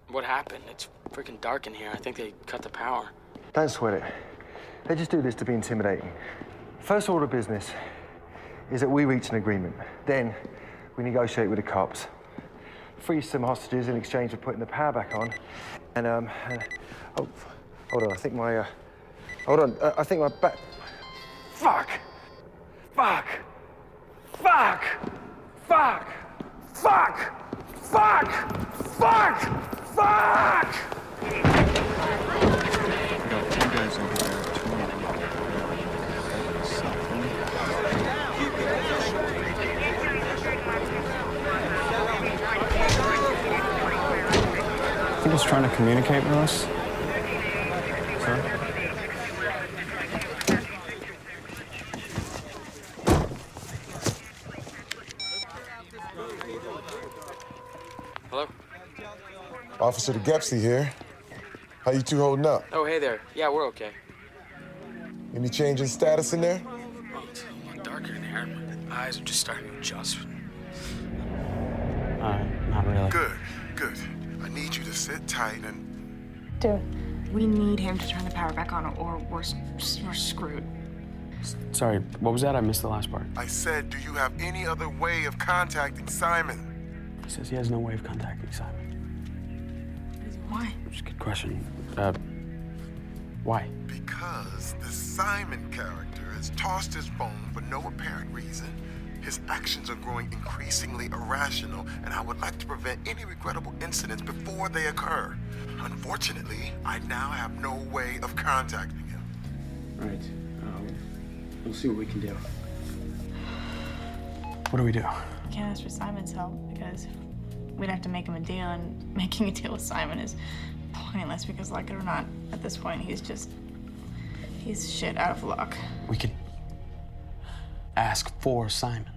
what happened? It's freaking dark in here. I think they cut the power. Don't sweat it. They just do this to be intimidating. First order of business is that we reach an agreement. Then we negotiate with the cops. Free some hostages in exchange for putting the power back on. And, oh, hold on, I think my, I think my back... Fuck! I think he's trying to communicate with us. Sir? Hello? Officer DeGepsy here. How you two holding up? Oh, hey there. Yeah, we're okay. Any change in status in there? Oh, it's a lot darker in here. My eyes are just starting to adjust. Not really. Good. I need you to sit tight and... Dude, we need him to turn the power back on or we're screwed. Sorry, what was that? I missed the last part. I said, do you have any other way of contacting Simon? He says he has no way of contacting Simon. Why? That's a good question. Why? Because the Simon character has tossed his phone for no apparent reason. His actions are growing increasingly irrational, and I would like to prevent any regrettable incidents before they occur. Unfortunately, I now have no way of contacting him. Right. We'll see what we can do. What do we do? We can't ask for Simon's help because we'd have to make him a deal, and making a deal with Simon is pointless because, like it or not, at this point, he's shit out of luck. We could ask for Simon.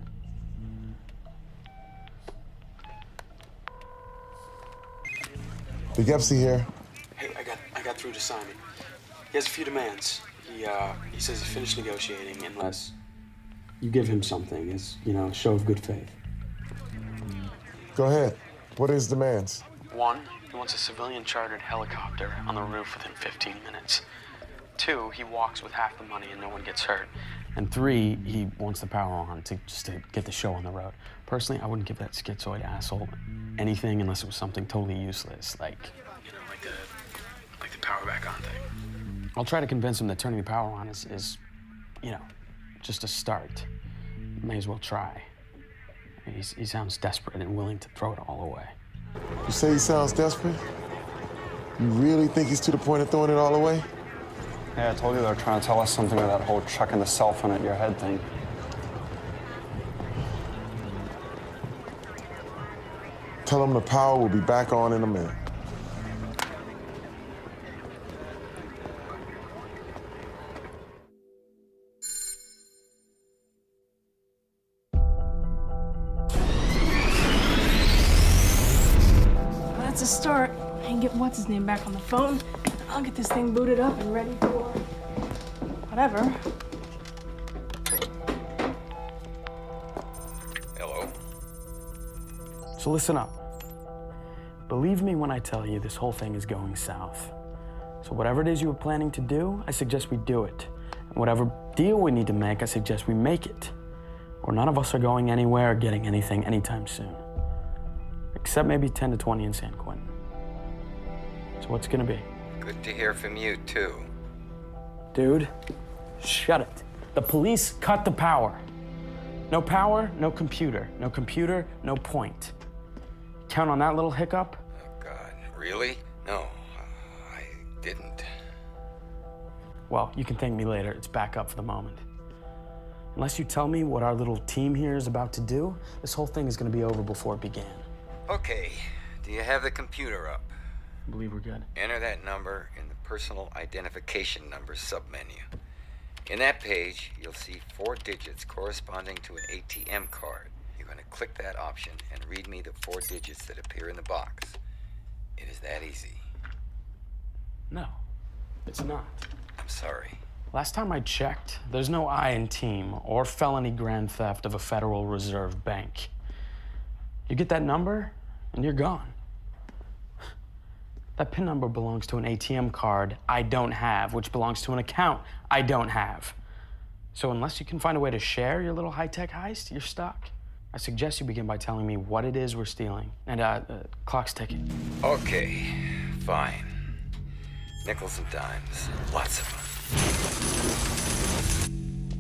Big Epsy here. Hey, I got through to Simon. He has a few demands. He says he's finished negotiating unless you give him something as, a show of good faith. Go ahead. What are his demands? 1, he wants a civilian chartered helicopter on the roof within 15 minutes. 2, he walks with half the money and no one gets hurt. And 3, he wants the power on to get the show on the road. Personally, I wouldn't give that schizoid asshole anything unless it was something totally useless, like the power back on thing. I'll try to convince him that turning the power on is just a start. May as well try. He sounds desperate and willing to throw it all away. You say he sounds desperate? You really think he's to the point of throwing it all away? Yeah, I told you they're trying to tell us something with that whole chucking the cell phone at your head thing. Tell him the power will be back on in a minute. That's a start. I can get what's-his-name back on the phone. I'll get this thing booted up and ready for whatever. Hello? So listen up. Believe me when I tell you this whole thing is going south. So whatever it is you were planning to do, I suggest we do it. And whatever deal we need to make, I suggest we make it. Or none of us are going anywhere or getting anything anytime soon. Except maybe 10 to 20 in San Quentin. So what's it gonna be? Good to hear from you, too. Dude, shut it. The police cut the power. No power, no computer. No computer, no point. Count on that little hiccup? Oh, God, really? No, I didn't. Well, you can thank me later. It's back up for the moment. Unless you tell me what our little team here is about to do, this whole thing is gonna be over before it began. Okay, do you have the computer up? I believe we're good. Enter that number in the personal identification number submenu. In that page, you'll see 4 digits corresponding to an ATM card. You're going to click that option and read me the 4 digits that appear in the box. It is that easy. No, it's not. I'm sorry. Last time I checked, there's no I in team or felony grand theft of a Federal Reserve Bank. You get that number, and you're gone. That PIN number belongs to an ATM card I don't have, which belongs to an account I don't have. So unless you can find a way to share your little high-tech heist, you're stuck. I suggest you begin by telling me what it is we're stealing. And, clock's ticking. Okay, fine. Nickels and dimes, lots of them.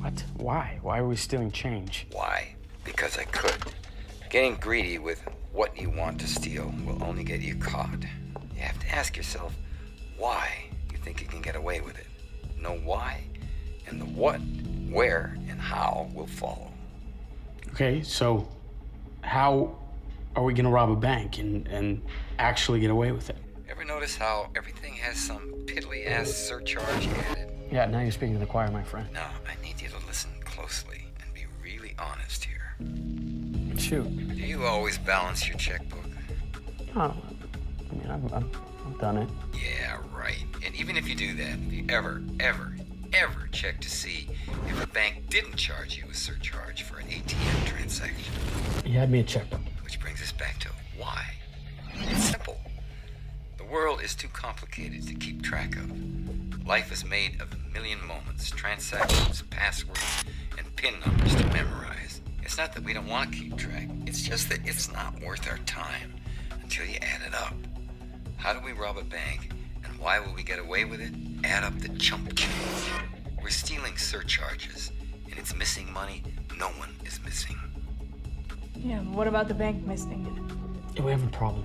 What? Why? Why are we stealing change? Why? Because I could. Getting greedy with what you want to steal will only get you caught. You have to ask yourself why you think you can get away with it. Know why, and the what, where, and how will follow. Okay, so how are we gonna rob a bank and actually get away with it? Ever notice how everything has some piddly-ass surcharge added? Yeah, now you're speaking to the choir, my friend. Now, I need you to listen closely and be really honest here. Shoot. Do you always balance your checkbook? Oh, I mean, I've done it. Yeah, right. And even if you do that, if you ever check to see if a bank didn't charge you a surcharge for an ATM transaction? You had me a checkbook. Which brings us back to why. It's simple. The world is too complicated to keep track of. Life is made of a million moments, transactions, passwords, and PIN numbers to memorize. It's not that we don't want to keep track. It's just that it's not worth our time until you add it up. How do we rob a bank, and why will we get away with it? Add up the chump change. We're stealing surcharges, and it's missing money no one is missing. Yeah, what about the bank missing it? Yeah, we have a problem.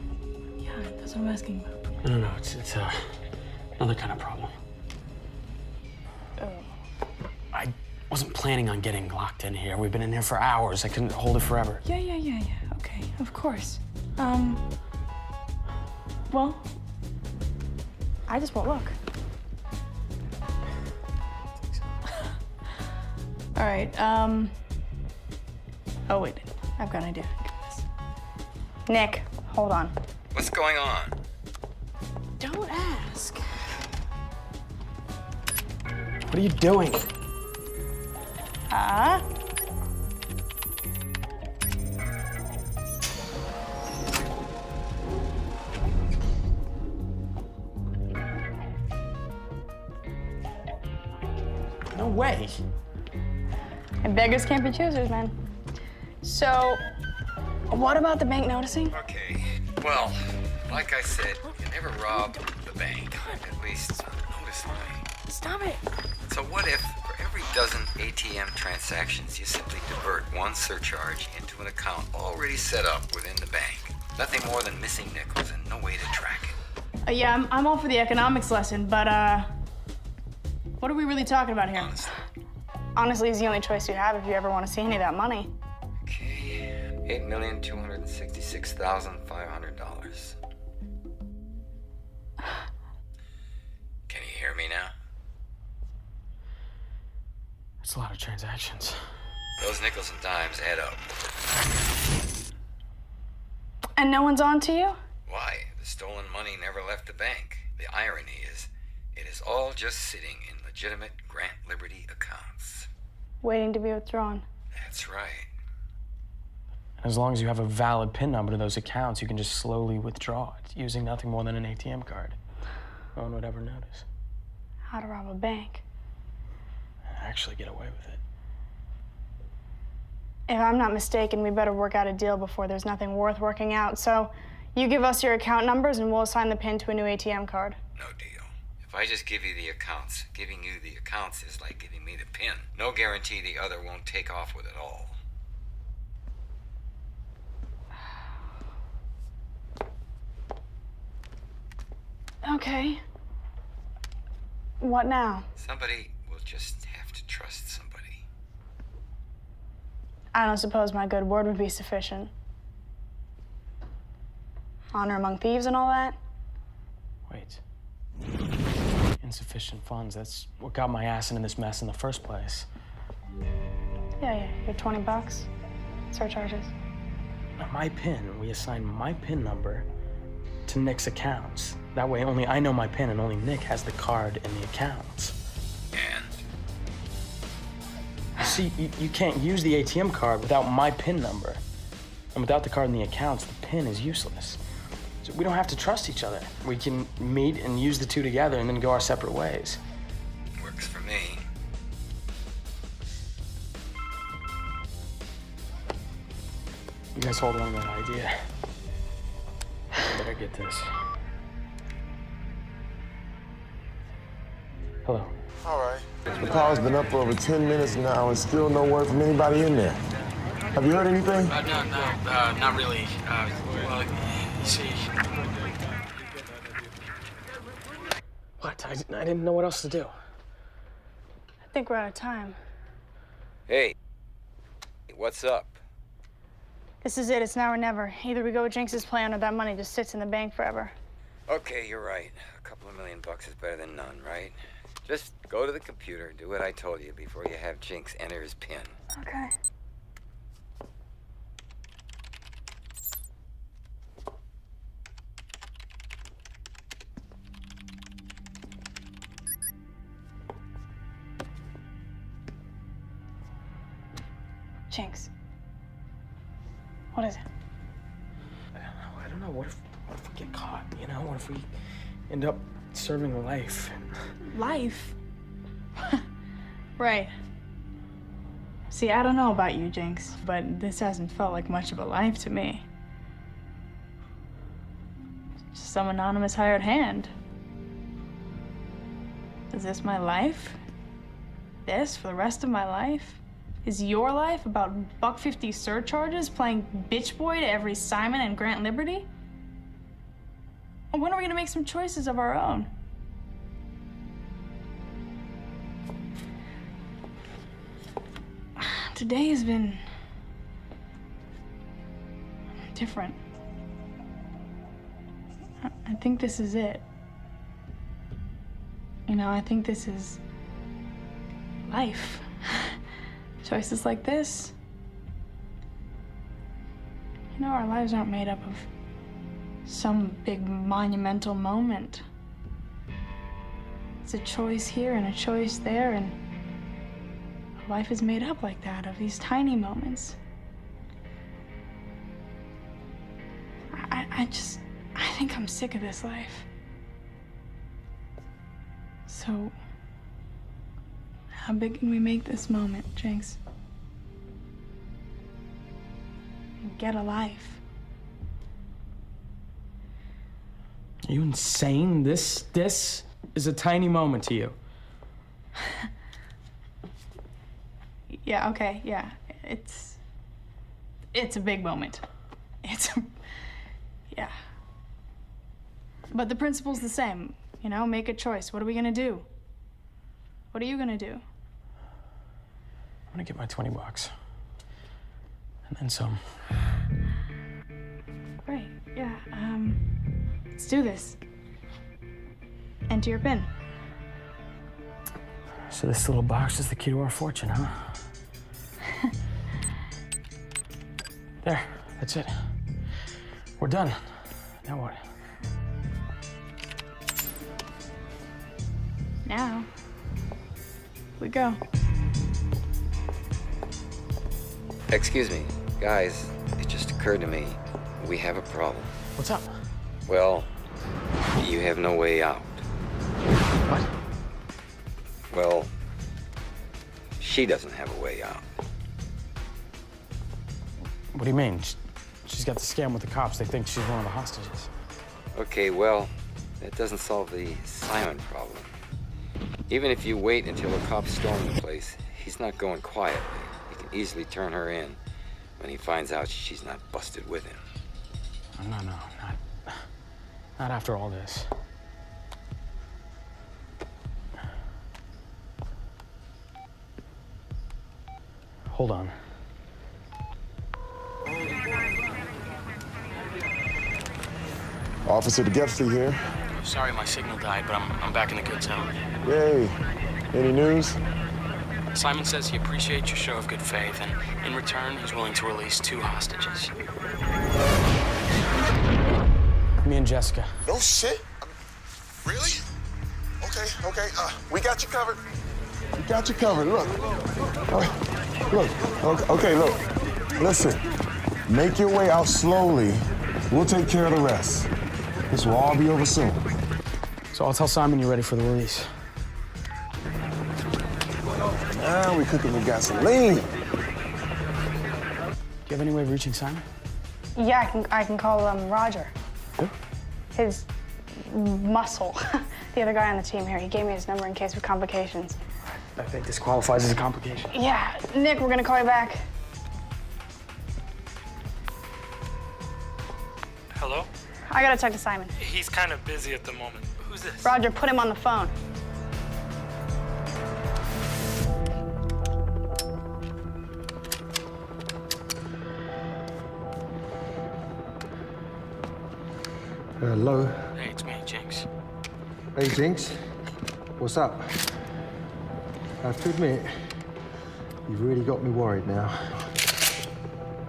Yeah, that's what I'm asking about. No, it's another kind of problem. Oh. I wasn't planning on getting locked in here. We've been in here for hours. I couldn't hold it forever. Yeah. Okay, of course. Well, I just won't look. All right, oh, wait, I've got an idea. Nick, hold on. What's going on? Don't ask. What are you doing? Huh? No way. And beggars can't be choosers, man. So, what about the bank noticing? Okay, well, like I said, you never rob the bank. At least, notice me. Stop it. So what if, for every dozen ATM transactions, you simply divert one surcharge into an account already set up within the bank? Nothing more than missing nickels and no way to track it. Yeah, I'm all for the economics lesson, but, what are we really talking about here? Honestly, it's the only choice you have if you ever want to see any of that money. Okay, $8,266,500. Can you hear me now? That's a lot of transactions. Those nickels and dimes add up. And no one's on to you? Why? The stolen money never left the bank. The irony is, it is all just sitting in legitimate Grant Liberty accounts. Waiting to be withdrawn. That's right. As long as you have a valid PIN number to those accounts, you can just slowly withdraw it using nothing more than an ATM card. No one would ever notice. How to rob a bank. Actually get away with it. If I'm not mistaken, we better work out a deal before there's nothing worth working out. So, you give us your account numbers and we'll assign the PIN to a new ATM card. No deal. If I just give you the accounts, giving you the accounts is like giving me the PIN. No guarantee the other won't take off with it all. Okay. What now? Somebody will just have to trust somebody. I don't suppose my good word would be sufficient. Honor among thieves and all that? Wait. Insufficient funds. That's what got my ass into this mess in the first place. Yeah, your $20. Surcharges. Now, my PIN, we assign my PIN number to Nick's accounts. That way only I know my PIN and only Nick has the card and the accounts. And? See, you can't use the ATM card without my PIN number. And without the card and the accounts, the PIN is useless. So we don't have to trust each other. We can meet and use the two together and then go our separate ways. Works for me. You guys hold on to that idea. I better get this. Hello. All right. The car's been up for over 10 minutes now and still no word from anybody in there. Have you heard anything? No, not really. Well, you see... What? I didn't know what else to do. I think we're out of time. Hey, what's up? This is it. It's now or never. Either we go with Jinx's plan or that money just sits in the bank forever. Okay, you're right. A couple of $1 million is better than none, right? Just go to the computer, do what I told you before you have Jinx enter his PIN. Okay. Jinx. What is it? I don't know. What if we get caught, you know? What if we end up serving life? Life? Right. See, I don't know about you, Jinx, but this hasn't felt like much of a life to me. Just some anonymous hired hand. Is this my life? This for the rest of my life? Is your life about $1.50 surcharges, playing bitch boy to every Simon and Grant Liberty? And when are we gonna make some choices of our own? Today has been different. I think this is it. You know, I think this is life. Choices like this. You know, our lives aren't made up of some big monumental moment. It's a choice here and a choice there, and life is made up like that, of these tiny moments. I think I'm sick of this life. So, how big can we make this moment, Jinx? Get a life. Are you insane? This is a tiny moment to you. Yeah, okay, yeah. It's a big moment. Yeah. But the principle's the same, you know, make a choice. What are we gonna do? What are you gonna do? I'm gonna get my $20. And then some. Great, yeah, let's do this. Enter your PIN. So this little box is the key to our fortune, huh? There, that's it. We're done. Now what? Now, we go. Excuse me, guys, it just occurred to me, we have a problem. What's up? Well, you have no way out. What? Well, she doesn't have a way out. What do you mean? She's got the scam with the cops. They think she's one of the hostages. Okay, well, that doesn't solve the Simon problem. Even if you wait until the cops storm the place, he's not going quietly. He can easily turn her in when he finds out she's not busted with him. No, not after all this. Hold on. Officer DeGepsy here. Sorry my signal died, but I'm back in the good zone. Yay. Any news? Simon says he appreciates your show of good faith, and in return, he's willing to release 2 hostages. Me and Jessica. No shit. Really? Okay. We got you covered. We got you covered. Look. Look. Okay, look. Listen. Make your way out slowly. We'll take care of the rest. This will all be over soon. So I'll tell Simon you're ready for the release. Now we're cooking with gasoline. Do you have any way of reaching Simon? Yeah, I can call Roger. Who? His muscle. The other guy on the team here. He gave me his number in case of complications. I think this qualifies as a complication. Yeah, Nick, we're gonna call you back. Hello? I gotta talk to Simon. He's kind of busy at the moment. Who's this? Roger, put him on the phone. Hello. Hey, it's me, Jinx. Hey, Jinx. What's up? I have to admit, you've really got me worried now.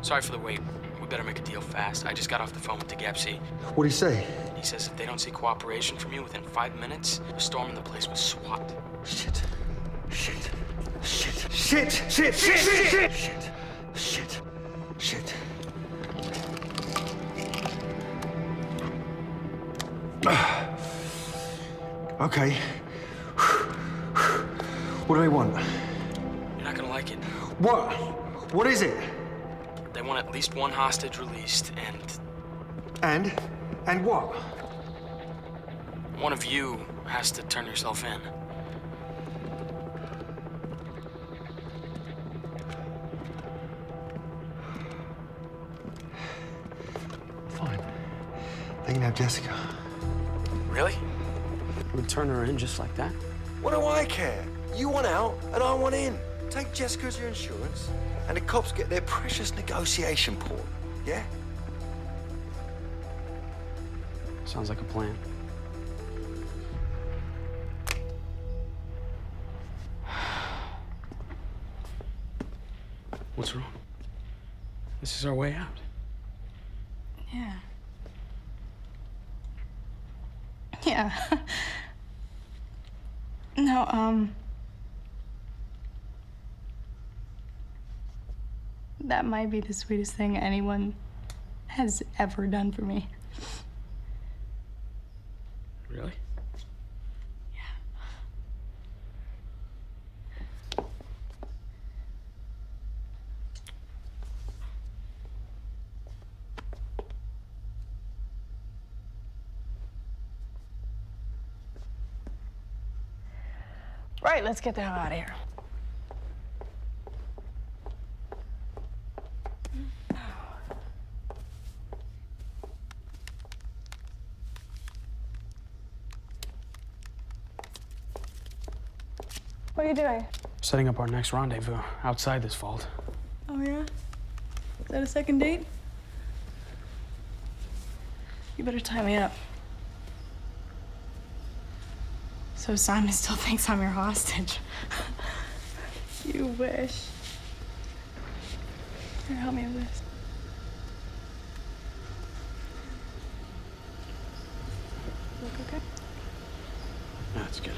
Sorry for the wait. We better make a deal fast. I just got off the phone with DeGepsy. What'd he say? He says if they don't see cooperation from you within 5 minutes, they're storming the place with SWAT. Shit. Okay. What do they want? You're not gonna like it. What? What is it? They want at least 1 hostage released, And what? one of you has to turn yourself in. Fine. They can have Jessica. Really? Would turn her in just like that? What do I care? You want out and I want in. Take Jessica as your insurance, and the cops get their precious negotiation pawn. Yeah? Sounds like a plan. What's wrong? This is our way out. Yeah. Yeah. No, that might be the sweetest thing anyone has ever done for me. Really? Right, let's get the hell out of here. What are you doing? Setting up our next rendezvous outside this vault. Oh, yeah? Is that a second date? You better tie me up. So Simon still thinks I'm your hostage. You wish. Here, help me with this. Look okay? That's good.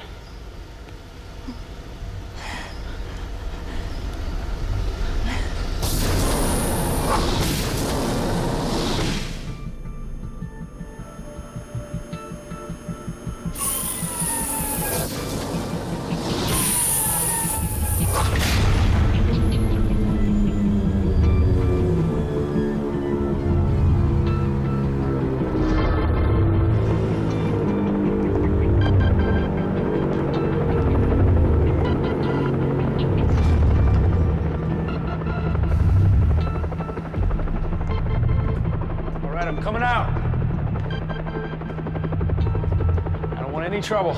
I'm coming out. I don't want any trouble.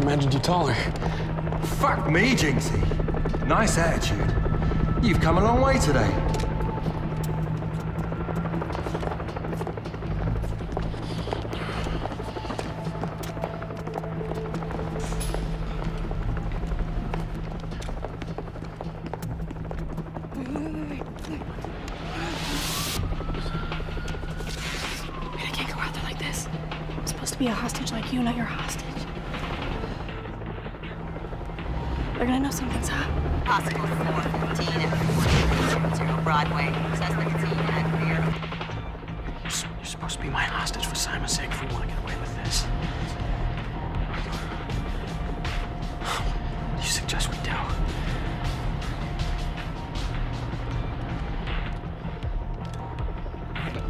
Imagined you taller. Fuck me, Jinxie. Nice attitude. You've come a long way today. I can't go out there like this. I'm supposed to be a hostage like you, not your hostage. They're gonna know something's up. Possible 415 and 420 Broadway. Suspect seen at rear. You're supposed to be my hostage for Simon's sake if we want to get away with this. What do you suggest we do?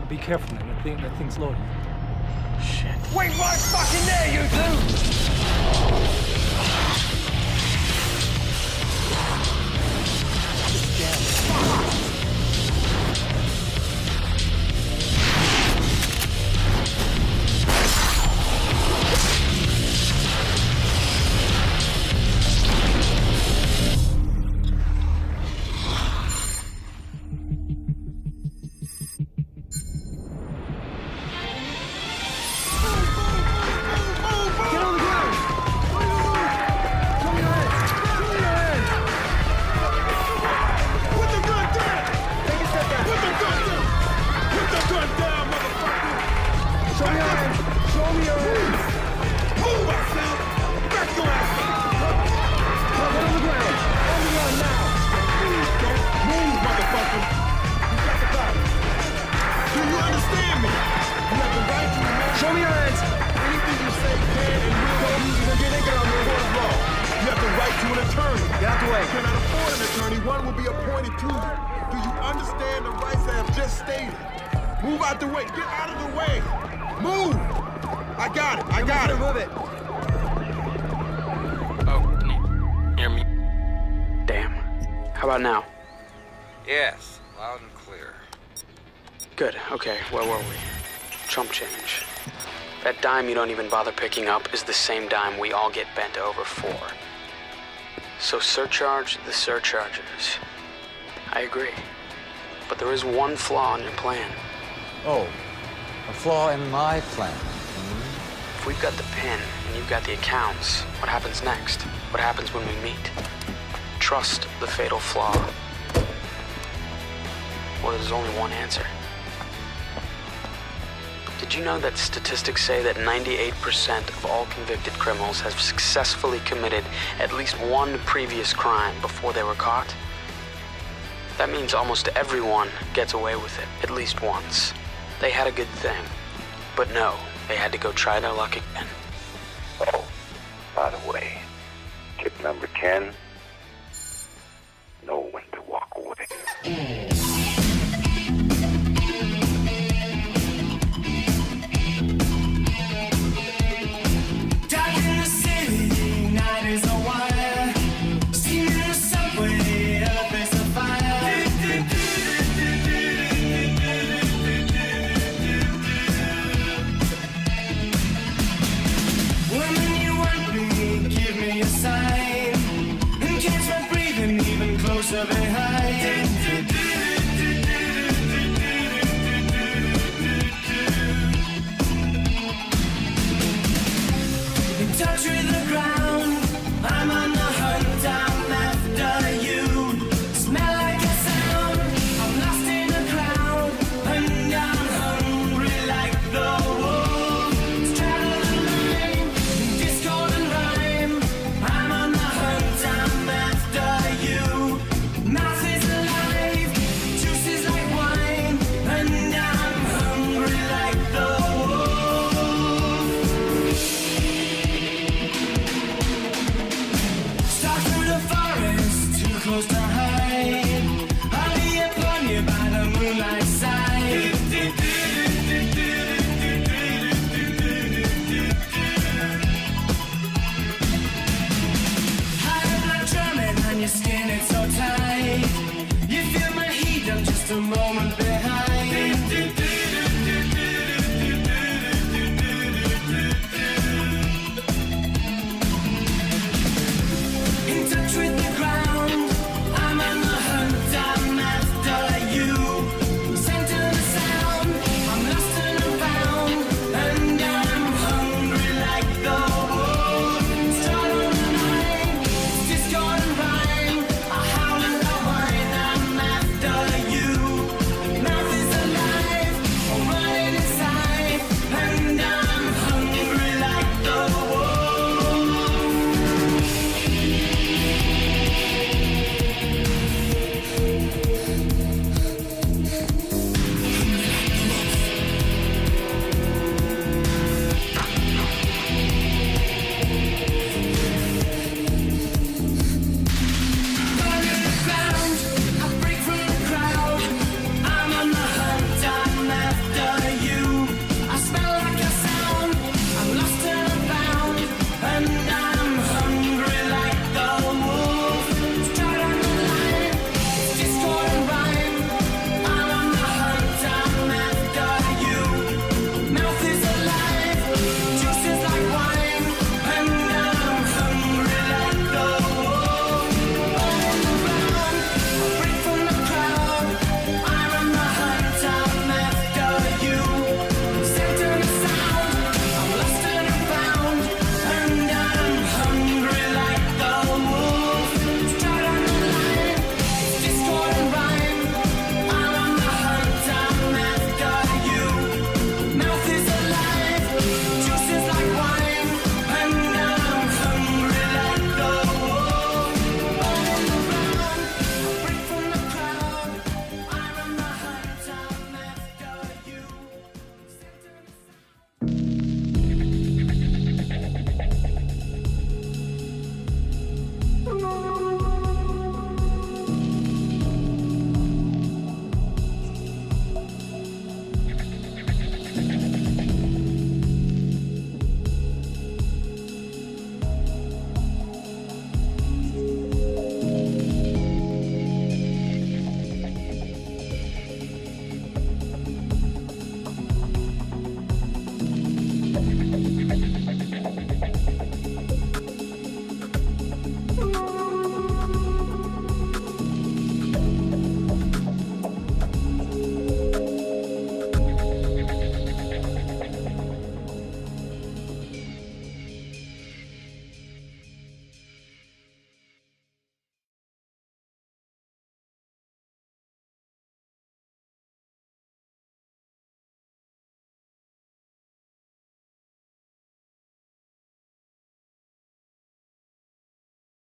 Be careful, man. That thing's loaded. Shit. Wait right fucking there, you two! Now? Yes, loud and clear. Good. Okay, where were we? Chump change. That dime you don't even bother picking up is the same dime we all get bent over for. So surcharge the surchargers. I agree. But there is one flaw in your plan. Oh, A flaw in my plan. If we've got the pin and you've got the accounts, what happens next? What happens when we meet? Trust the fatal flaw. Well, there's only one answer. Did you know that statistics say that 98% of all convicted criminals have successfully committed at least one previous crime before they were caught? That means almost everyone gets away with it at least once. They had a good thing, but no, they had to go try their luck again. Oh, by the way, tip number 10, know when to walk away. Touch with the ground, I'm on the hunt, I'm after you. Smell like a sound, I'm lost in a crowd, and I'm hungry like the wolf. Straddle the line, discord and rhyme, I'm on the hunt, I'm after you. Mouth is alive, juice is like wine, and I'm hungry like the wolf. Close to hide, I'll be upon you by the moonlight side. High blood drumming on your skin, it's so tight. You feel my heat, I'm just a moment.